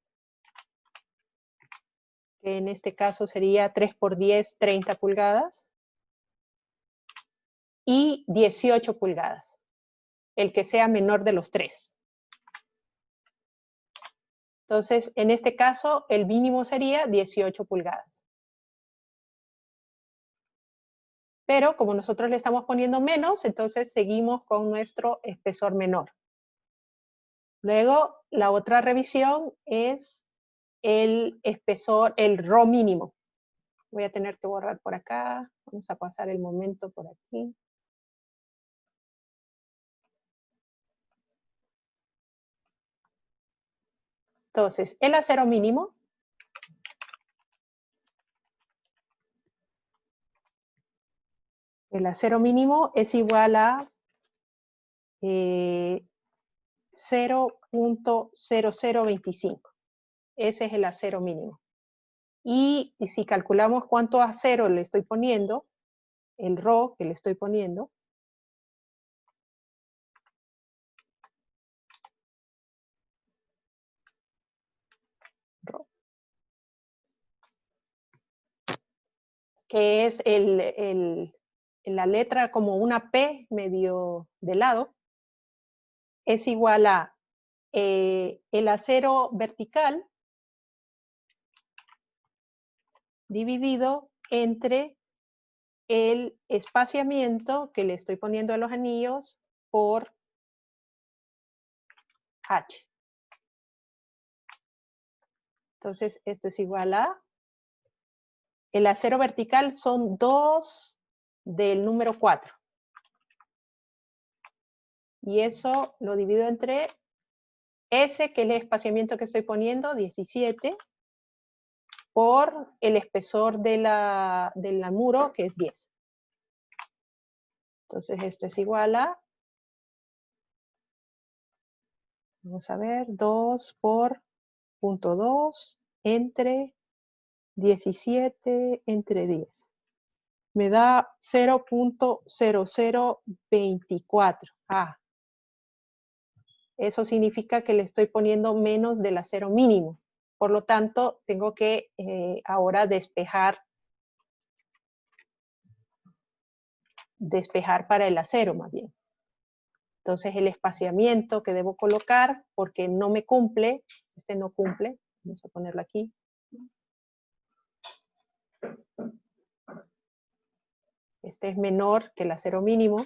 que en este caso sería 3 por 10, 30 pulgadas. Y 18 pulgadas, el que sea menor de los 3. Entonces, en este caso, el mínimo sería 18 pulgadas. Pero como nosotros le estamos poniendo menos, entonces seguimos con nuestro espesor menor. Luego, la otra revisión es el espesor, el Rho mínimo. Voy a tener que borrar por acá. Vamos a pasar el momento por aquí. Entonces, el acero mínimo es igual a 0.0025. Ese es el acero mínimo. Y si calculamos cuánto acero le estoy poniendo, el Rho que le estoy poniendo, que es la letra como una P medio de lado, es igual a el acero vertical dividido entre el espaciamiento que le estoy poniendo a los anillos por H. Entonces, esto es igual a, el acero vertical son 2 del número 4. Y eso lo divido entre S, que es el espaciamiento que estoy poniendo, 17, por el espesor del muro, que es 10. Entonces esto es igual a, vamos a ver, 2 por 0.2 entre 17 entre 10. Me da 0.0024. Ah, eso significa que le estoy poniendo menos del acero mínimo. Por lo tanto, tengo que ahora despejar para el acero más bien. Entonces el espaciamiento que debo colocar, porque no me cumple, este no cumple, vamos a ponerlo aquí. Este es menor que el acero mínimo.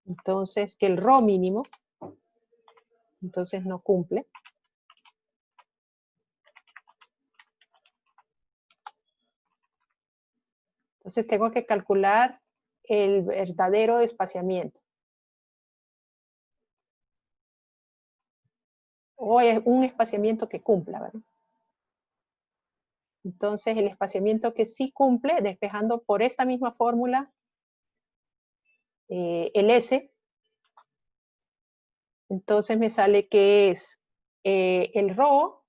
Entonces, que el Rho mínimo, entonces no cumple. Entonces tengo que calcular el verdadero espaciamiento. O es un espaciamiento que cumpla, ¿verdad? Entonces el espaciamiento que sí cumple, despejando por esta misma fórmula, el S, entonces me sale que es el Rho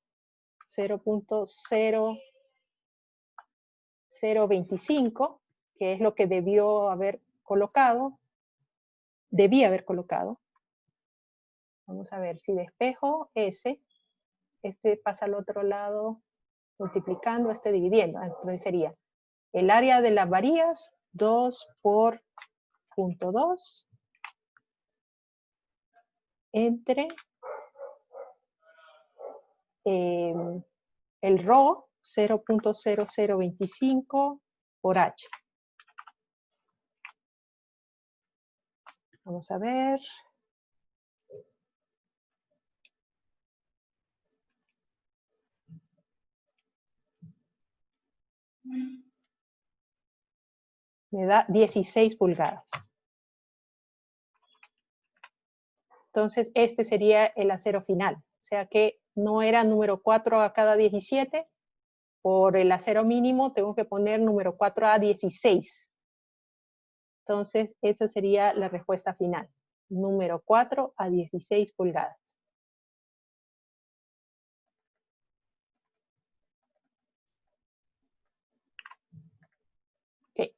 0.0025, que es lo que debía haber colocado. Vamos a ver, si despejo S, este pasa al otro lado multiplicando, este dividiendo. Entonces sería el área de las varillas, 2 por 0.2 entre el Rho 0.0025 por H. Vamos a ver. Me da 16 pulgadas. Entonces, este sería el acero final. O sea que no era número 4 a cada 17. Por el acero mínimo tengo que poner número 4 a 16. Entonces, esa sería la respuesta final. Número 4 a 16 pulgadas. Okay.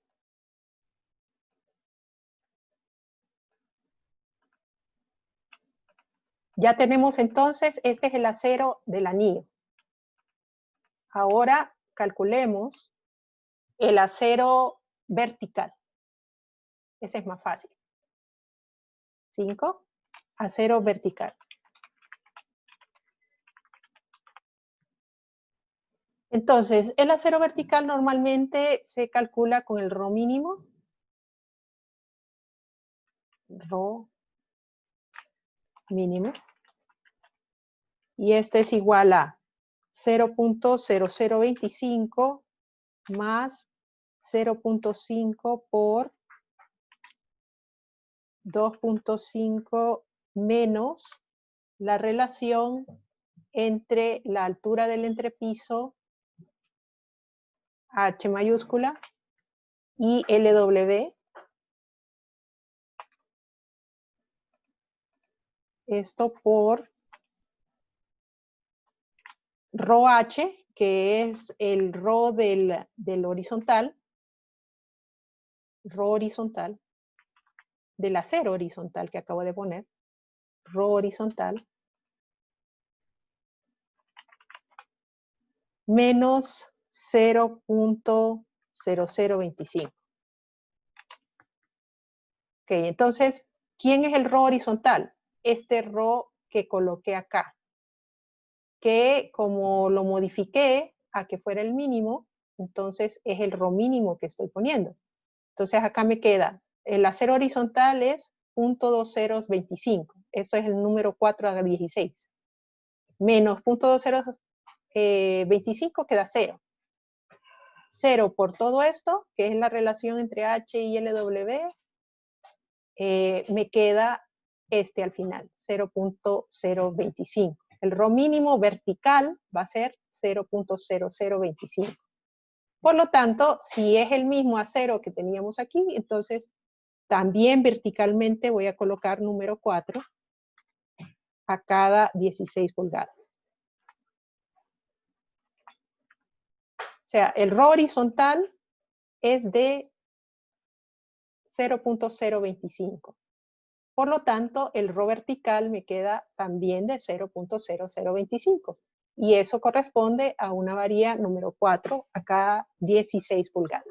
Ya tenemos entonces, este es el acero del anillo. Ahora calculemos el acero vertical. Ese es más fácil. 5, acero vertical. Entonces, el acero vertical normalmente se calcula con el rho mínimo. Rho mínimo. Y este es igual a 0.0025 más 0.5 por 2.5 menos la relación entre la altura del entrepiso, H mayúscula, y LW. Esto por rho H, que es el rho del horizontal, rho horizontal, del acero horizontal que acabo de poner, rho horizontal, menos 0.0025. Ok, entonces, ¿quién es el rho horizontal? Este rho que coloqué acá, que como lo modifiqué a que fuera el mínimo, entonces es el rho mínimo que estoy poniendo. Entonces acá me queda, el acero horizontal es 0.2025, eso es el número 4 a 16, menos 0.2025 queda 0. 0 por todo esto, que es la relación entre H y LW, me queda este al final, 0.025. El rho mínimo vertical va a ser 0.0025. Por lo tanto, si es el mismo acero que teníamos aquí, entonces también verticalmente voy a colocar número 4 a cada 16 pulgadas. O sea, el rho horizontal es de 0.025. Por lo tanto, el rho vertical me queda también de 0.0025. Y eso corresponde a una varilla número 4 a cada 16 pulgadas.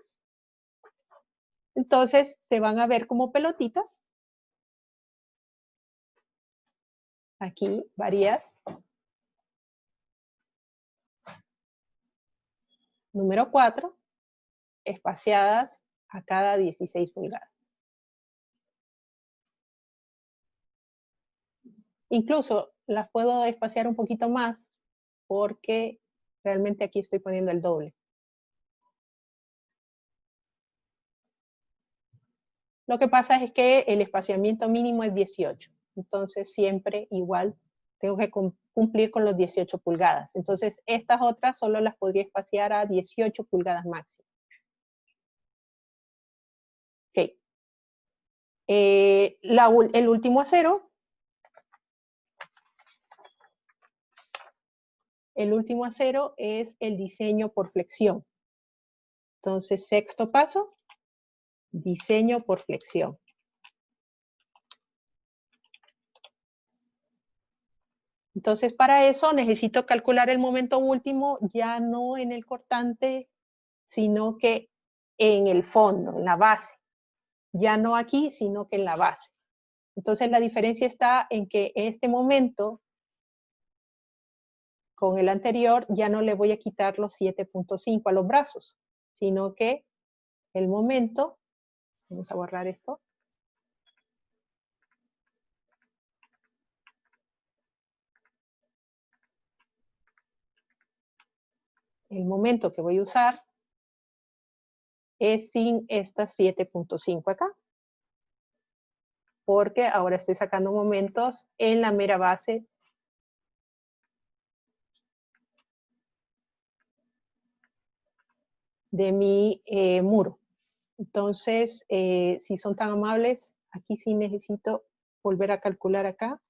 Entonces, se van a ver como pelotitas. Aquí, varillas. Número 4, espaciadas a cada 16 pulgadas. Incluso las puedo espaciar un poquito más porque realmente aquí estoy poniendo el doble. Lo que pasa es que el espaciamiento mínimo es 18. Entonces siempre igual tengo que cumplir con los 18 pulgadas. Entonces estas otras solo las podría espaciar a 18 pulgadas máximo. Ok. El último acero. El último acero es el diseño por flexión. Entonces, sexto paso, diseño por flexión. Entonces, para eso necesito calcular el momento último ya no en el cortante, sino que en el fondo, en la base. Ya no aquí, sino que en la base. Entonces, la diferencia está en que este momento, con el anterior, ya no le voy a quitar los 7.5 a los brazos, sino que el momento, vamos a borrar esto, el momento que voy a usar es sin estas 7.5 acá, porque ahora estoy sacando momentos en la mera base de mi muro. Entonces, si son tan amables, aquí sí necesito volver a calcular acá.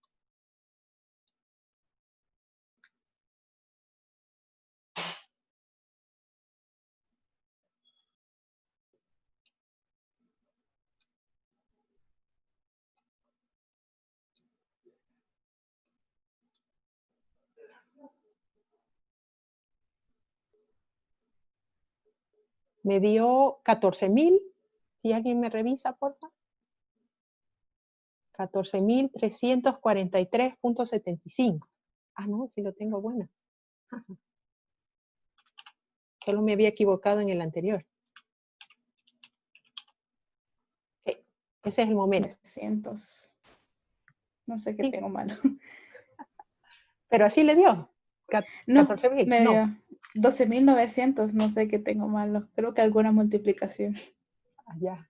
Me dio 14.000. Si alguien me revisa, por favor. 14.343.75. Ah, no, si lo tengo buena. Solo me había equivocado en el anterior. Ok, ese es el momento. 900. No sé qué Sí. tengo malo. Pero así le dio. No, 14.000. me No. dio 12.900. No sé qué tengo malo. Creo que alguna multiplicación. Ya.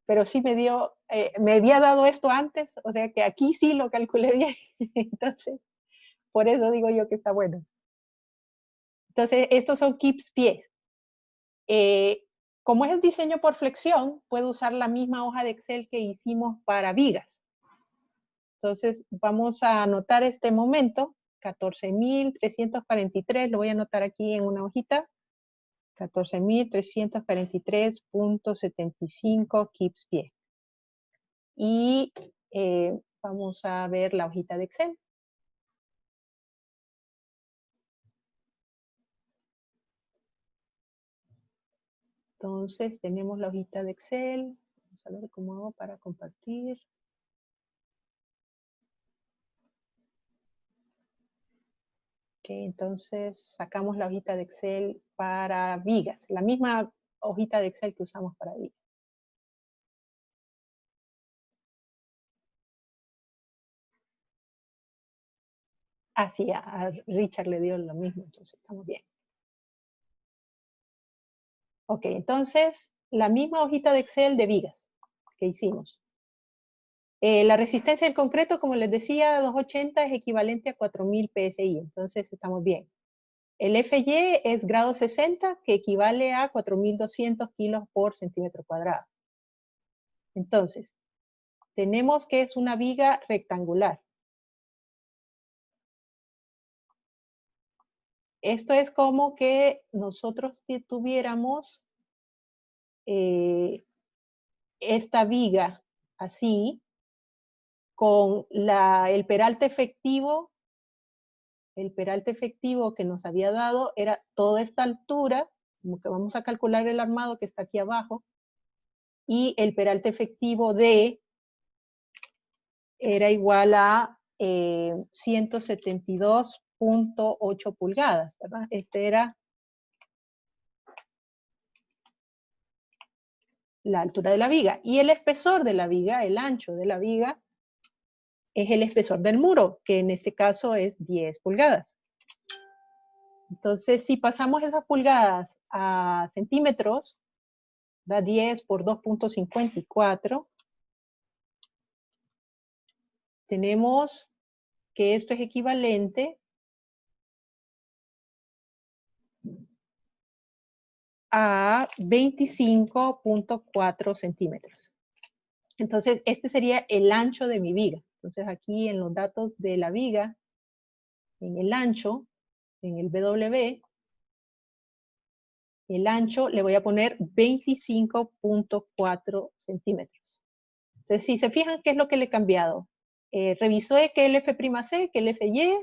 Pero sí me dio, me había dado esto antes, o sea que aquí sí lo calculé bien. Entonces, por eso digo yo que está bueno. Entonces, estos son KIPS pies. Como es el diseño por flexión, puedo usar la misma hoja de Excel que hicimos para vigas. Entonces, vamos a anotar este momento, 14.343, lo voy a anotar aquí en una hojita. 14.343.75 KIPS pie. Y vamos a ver la hojita de Excel. Entonces, tenemos la hojita de Excel. Vamos a ver cómo hago para compartir. Ok, entonces sacamos la hojita de Excel para vigas. La misma hojita de Excel que usamos para vigas. Ah, sí, a Richard le dio lo mismo, entonces estamos bien. Ok, entonces, la misma hojita de Excel de vigas que hicimos. La resistencia del concreto, como les decía, 280 es equivalente a 4.000 PSI, entonces estamos bien. El FY es grado 60, que equivale a 4.200 kilos por centímetro cuadrado. Entonces, tenemos que es una viga rectangular. Esto es como que nosotros tuviéramos esta viga así, con el peralte efectivo que nos había dado era toda esta altura, como que vamos a calcular el armado que está aquí abajo, y el peralte efectivo D era igual a 172.8 pulgadas, ¿verdad? Este era la altura de la viga. Y el espesor de la viga, el ancho de la viga, es el espesor del muro, que en este caso es 10 pulgadas. Entonces, si pasamos esas pulgadas a centímetros, da 10 por 2.54. Tenemos que esto es equivalente a 25.4 centímetros. Entonces, este sería el ancho de mi viga. Entonces, aquí en los datos de la viga, en el ancho, en el BW, el ancho le voy a poner 25.4 centímetros. Entonces, si se fijan, ¿qué es lo que le he cambiado? Revisó que el F'C, que el FY,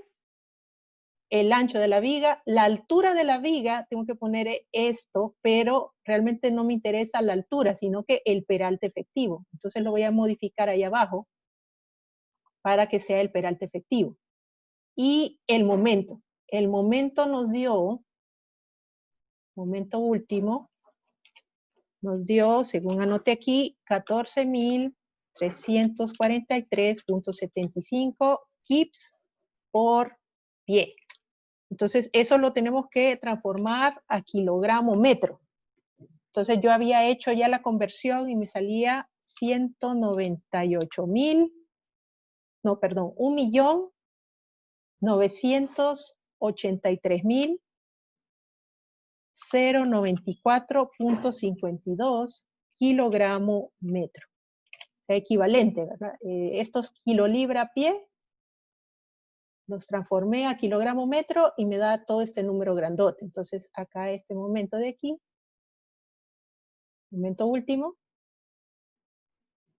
el ancho de la viga, la altura de la viga, tengo que poner esto, pero realmente no me interesa la altura, sino que el peralte efectivo. Entonces lo voy a modificar ahí abajo para que sea el peralte efectivo. Y el momento nos dio, momento último, nos dio, según anoté aquí, 14.343.75 kips por pie. Entonces, eso lo tenemos que transformar a kilogramo metro. Entonces, yo había hecho ya la conversión y me salía 198.000, no, perdón, 1.983.094.52 kilogramo metro. Equivalente, ¿verdad? Estos kilolibra pie los transformé a kilogramo metro y me da todo este número grandote. Entonces, acá este momento de aquí, momento último,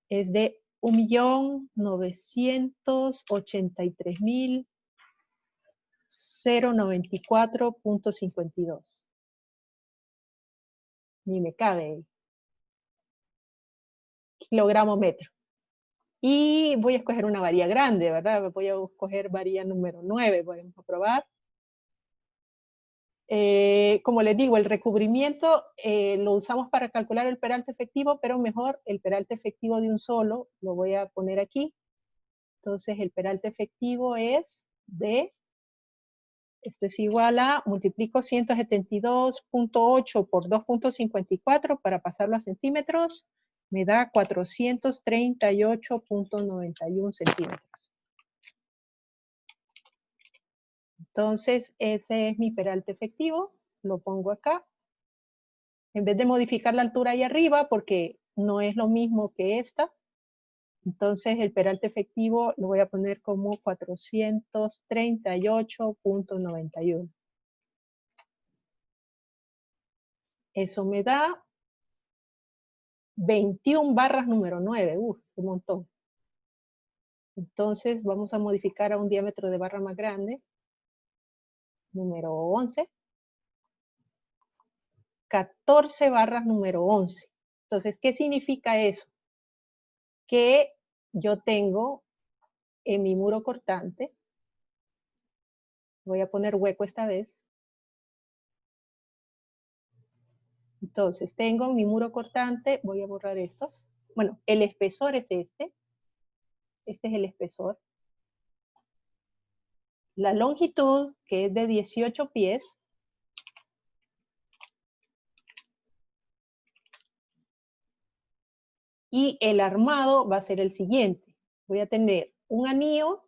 es de 1.983.094.52. Ni me cabe. Kilogramo metro. Y voy a escoger una varía grande, ¿verdad? Voy a escoger varía número 9, podemos probar. como les digo, el recubrimiento lo usamos para calcular el peralte efectivo, pero mejor el peralte efectivo de un solo, lo voy a poner aquí. Entonces el peralte efectivo es de, esto es igual a, multiplico 172.8 por 2.54 para pasarlo a centímetros, me da 438.91 centímetros. Entonces ese es mi peralte efectivo, lo pongo acá. En vez de modificar la altura ahí arriba, porque no es lo mismo que esta, entonces el peralte efectivo lo voy a poner como 438.91. Eso me da 21 barras número 9, un montón. Entonces vamos a modificar a un diámetro de barra más grande, número 11. 14 barras número 11. Entonces, ¿qué significa eso? Que yo tengo en mi muro cortante, voy a poner hueco esta vez. Entonces, tengo en mi muro cortante, voy a borrar estos. Bueno, el espesor es este. Este es el espesor. La longitud, que es de 18 pies. Y el armado va a ser el siguiente. Voy a tener un anillo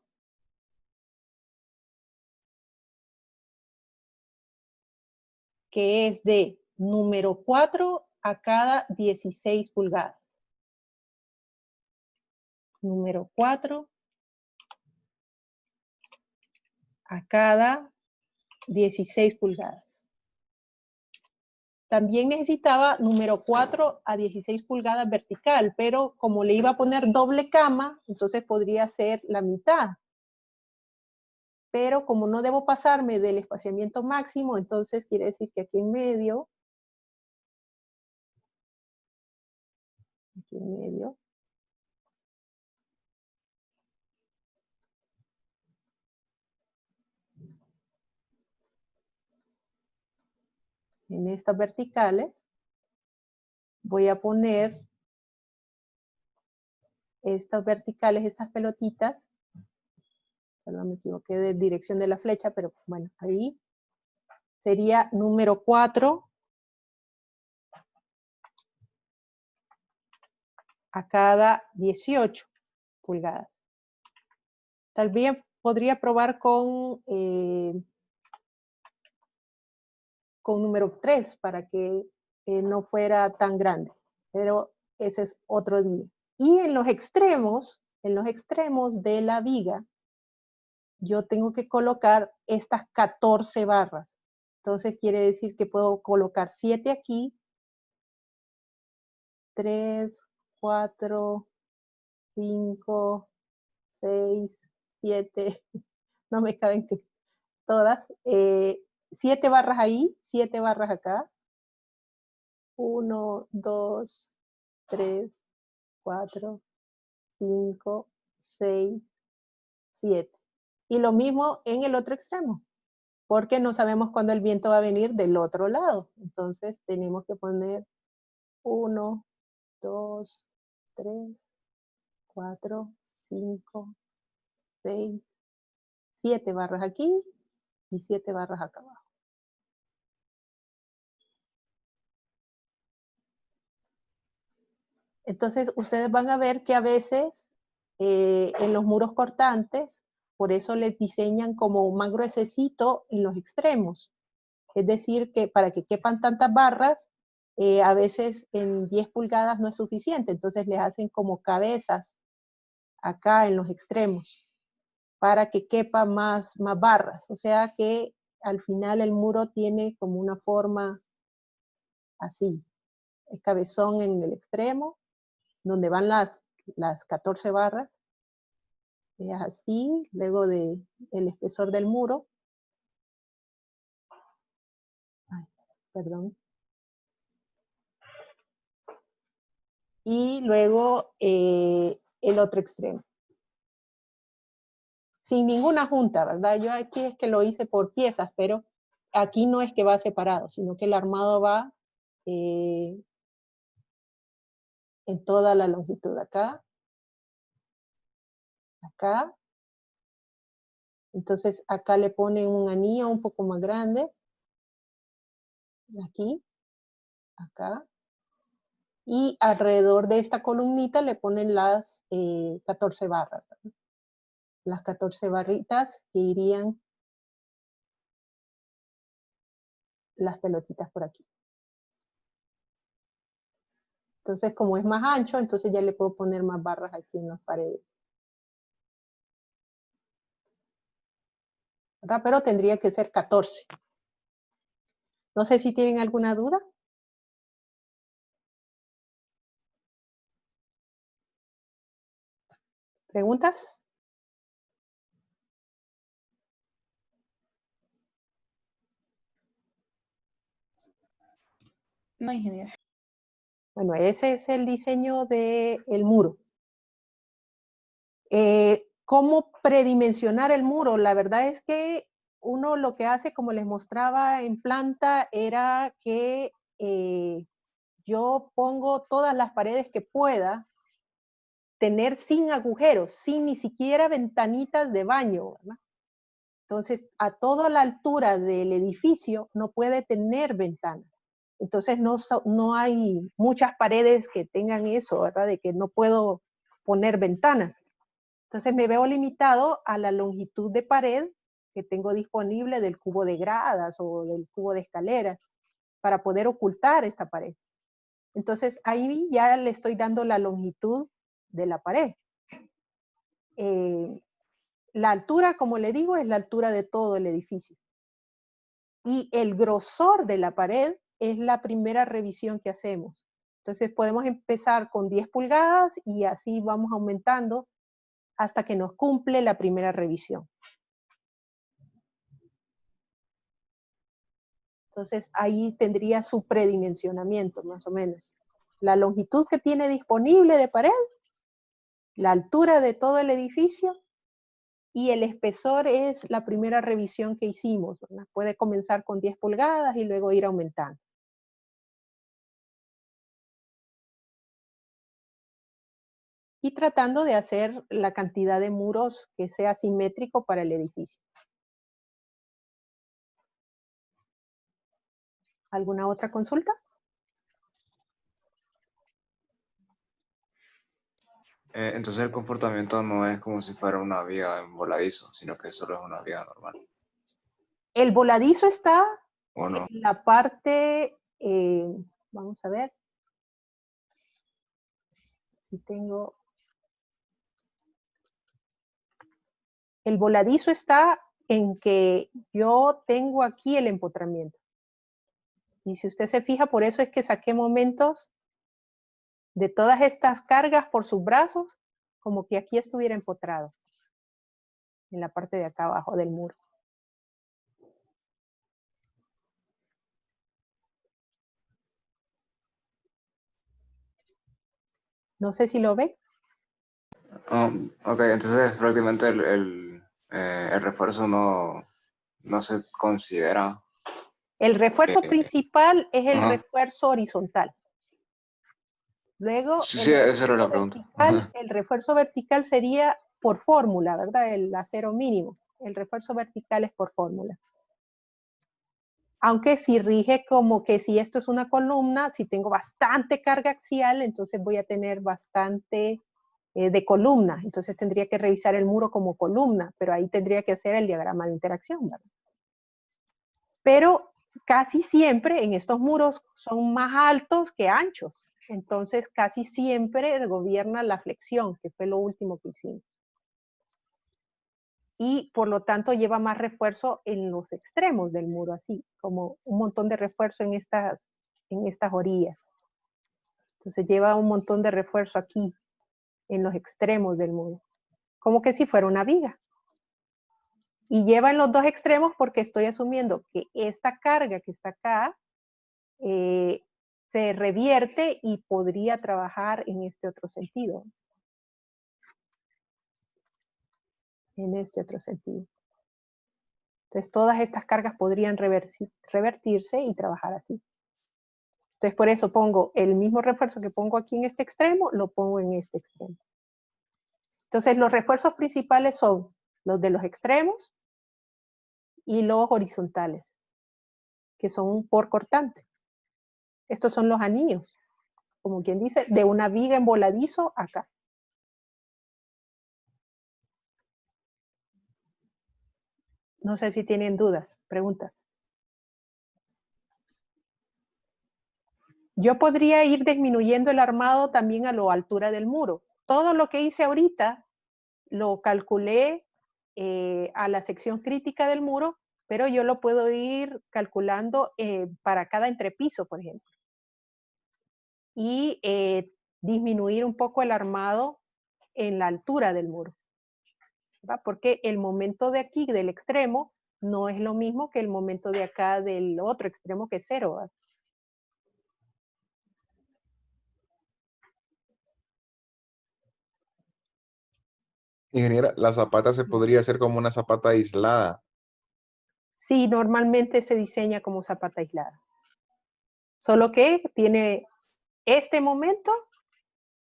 que es de número 4 a cada 16 pulgadas. Número 4 a cada 16 pulgadas. También necesitaba número 4 a 16 pulgadas vertical, pero como le iba a poner doble cama, entonces podría ser la mitad. Pero como no debo pasarme del espaciamiento máximo, entonces quiere decir que aquí en medio, en estas verticales, voy a poner estas verticales, estas pelotitas, perdón, me equivoqué de dirección de la flecha, pero bueno, ahí sería número 4 a cada 18 pulgadas. Tal vez podría probar con número 3 para que no fuera tan grande, pero ese es otro día. Y en los extremos de la viga, yo tengo que colocar estas 14 barras. Entonces quiere decir que puedo colocar 7 aquí, 3, 4, 5, 6, 7, no me caben todas, 7 barras ahí, 7 barras acá, 1, 2, 3, 4, 5, 6, 7. Y lo mismo en el otro extremo, porque no sabemos cuándo el viento va a venir del otro lado. Entonces tenemos que poner 1, 2, 3, 4, 5, 6, 7 barras aquí y 7 barras acá abajo. Entonces ustedes van a ver que a veces en los muros cortantes, por eso les diseñan como más gruesecito en los extremos. Es decir, que para que quepan tantas barras, a veces en 10 pulgadas no es suficiente, entonces les hacen como cabezas acá en los extremos para que quepa más barras. O sea que al final el muro tiene como una forma así. Es cabezón en el extremo, donde van las 14 barras. Es así, luego del espesor del muro. Ay, perdón. Y luego el otro extremo. Sin ninguna junta, ¿verdad? Yo aquí es que lo hice por piezas, pero aquí no es que va separado, sino que el armado va en toda la longitud. Acá, acá. Entonces acá le ponen un anillo un poco más grande. Aquí, acá. Y alrededor de esta columnita le ponen las 14 barras. ¿No? Las 14 barritas que irían las pelotitas por aquí. Entonces, como es más ancho, entonces ya le puedo poner más barras aquí en las paredes. ¿Verdad? Pero tendría que ser 14. No sé si tienen alguna duda. ¿Preguntas? No, ingeniero. Bueno, ese es el diseño del muro. ¿Cómo predimensionar el muro? La verdad es que uno lo que hace, como les mostraba en planta, era que yo pongo todas las paredes que pueda tener sin agujeros, sin ni siquiera ventanitas de baño, ¿verdad? Entonces, a toda la altura del edificio no puede tener ventanas. Entonces, no hay muchas paredes que tengan eso, ¿verdad? De que no puedo poner ventanas. Entonces, me veo limitado a la longitud de pared que tengo disponible del cubo de gradas o del cubo de escaleras para poder ocultar esta pared. Entonces, ahí ya le estoy dando la longitud de la pared. La altura, como le digo, es la altura de todo el edificio. Y el grosor de la pared es la primera revisión que hacemos. Entonces podemos empezar con 10 pulgadas y así vamos aumentando hasta que nos cumple la primera revisión. Entonces ahí tendría su predimensionamiento más o menos. La longitud que tiene disponible de pared, la altura de todo el edificio y el espesor es la primera revisión que hicimos, ¿verdad? Puede comenzar con 10 pulgadas y luego ir aumentando. Y tratando de hacer la cantidad de muros que sea simétrico para el edificio. ¿Alguna otra consulta? Entonces el comportamiento no es como si fuera una viga en voladizo, sino que solo es una viga normal. El voladizo está ¿O no? en la parte, vamos a ver, si tengo, el voladizo está en que yo tengo aquí el empotramiento. Y si usted se fija, por eso es que saqué momentos de todas estas cargas por sus brazos, como que aquí estuviera empotrado, en la parte de acá abajo del muro. No sé si lo ve. Ok, entonces prácticamente el refuerzo no se considera. El refuerzo principal es el Ajá. refuerzo horizontal. Luego, Sí, esa era la pregunta. el refuerzo vertical sería por fórmula, ¿verdad? El acero mínimo. El refuerzo vertical es por fórmula. Aunque si rige como que si esto es una columna, si tengo bastante carga axial, entonces voy a tener bastante de columna. Entonces tendría que revisar el muro como columna, pero ahí tendría que hacer el diagrama de interacción, ¿verdad? Pero casi siempre en estos muros son más altos que anchos. Entonces casi siempre gobierna la flexión, que fue lo último que hicimos. Y por lo tanto lleva más refuerzo en los extremos del muro, así como un montón de refuerzo en estas orillas. Entonces lleva un montón de refuerzo aquí, en los extremos del muro, como que si fuera una viga. Y lleva en los dos extremos porque estoy asumiendo que esta carga que está acá se revierte y podría trabajar en este otro sentido. En este otro sentido. Entonces todas estas cargas podrían revertirse y trabajar así. Entonces por eso pongo el mismo refuerzo que pongo aquí en este extremo, lo pongo en este extremo. Entonces los refuerzos principales son los de los extremos y los horizontales, que son por cortante. Estos son los anillos, como quien dice, de una viga en voladizo acá. No sé si tienen dudas, preguntas. Yo podría ir disminuyendo el armado también a la altura del muro. Todo lo que hice ahorita lo calculé a la sección crítica del muro, pero yo lo puedo ir calculando para cada entrepiso, por ejemplo. Y disminuir un poco el armado en la altura del muro, ¿verdad? Porque el momento de aquí, del extremo, no es lo mismo que el momento de acá del otro extremo, que es 0, ¿verdad? Ingeniera, la zapata se podría hacer como una zapata aislada. Sí, normalmente se diseña como zapata aislada. Solo que tiene este momento,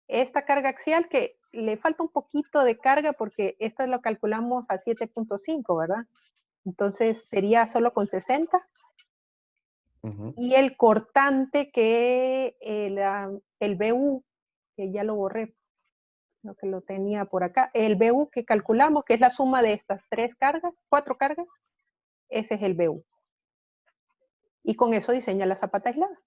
esta carga axial, que le falta un poquito de carga porque esta lo calculamos a 7.5, ¿verdad? Entonces sería solo con 60. Y el cortante que el BU, que ya lo borré, lo que lo tenía por acá, el BU que calculamos, que es la suma de estas 4 cargas, ese es el BU. Y con eso diseña la zapata aislada.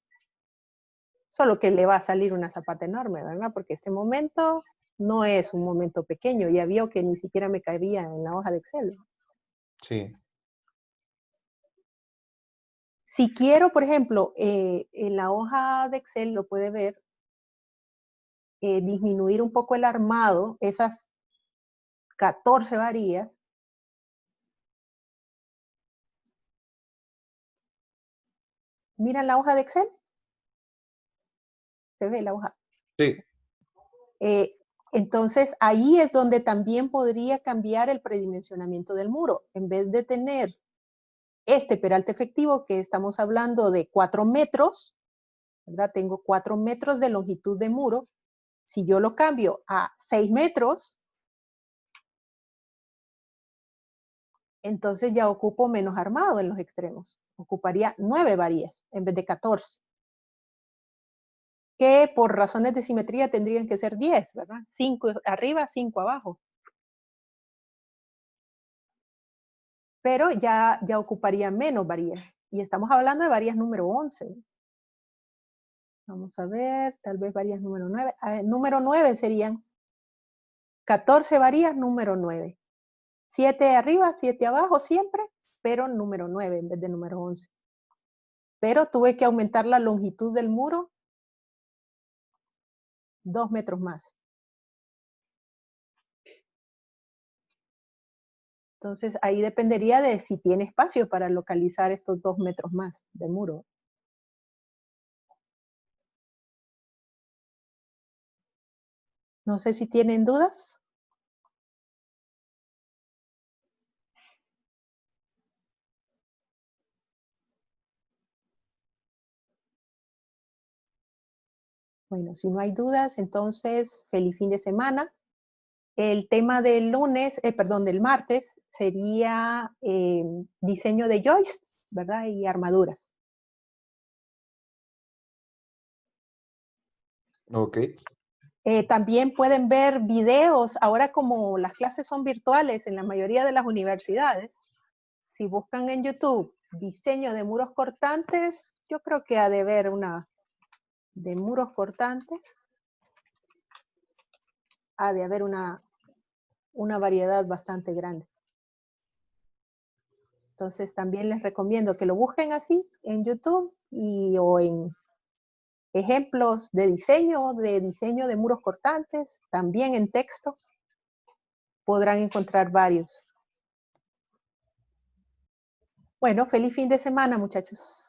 Solo que le va a salir una zapata enorme, ¿verdad? Porque este momento no es un momento pequeño. Ya vio que ni siquiera me cabía en la hoja de Excel. Sí. Si quiero, por ejemplo, en la hoja de Excel lo puede ver, disminuir un poco el armado, esas 14 varillas. Mira la hoja de Excel. ¿Se ve la hoja? Sí. Entonces, ahí es donde también podría cambiar el predimensionamiento del muro. En vez de tener este peralte efectivo, que estamos hablando de 4 metros, ¿verdad? Tengo 4 metros de longitud de muro. Si yo lo cambio a 6 metros, entonces ya ocupo menos armado en los extremos. Ocuparía 9 varillas en vez de 14. Que por razones de simetría tendrían que ser 10, ¿verdad? 5 arriba, 5 abajo. Pero ya ocuparía menos varillas. Y estamos hablando de varillas número 11. Vamos a ver, tal vez varillas número 9. Número 9 serían 14 varillas número 9. 7 arriba, 7 abajo siempre, pero número 9 en vez de número 11. Pero tuve que aumentar la longitud del muro 2 metros más. Entonces ahí dependería de si tiene espacio para localizar estos 2 metros más de muro. No sé si tienen dudas. Bueno, si no hay dudas, entonces feliz fin de semana. El tema del del martes sería diseño de joists, ¿verdad? Y armaduras. Ok. También pueden ver videos, ahora como las clases son virtuales en la mayoría de las universidades, si buscan en YouTube diseño de muros cortantes, yo creo que ha de haber una de muros cortantes, ha de haber una variedad bastante grande. Entonces también les recomiendo que lo busquen así en YouTube o en ejemplos de diseño de muros cortantes, también en texto, podrán encontrar varios. Bueno, feliz fin de semana, muchachos.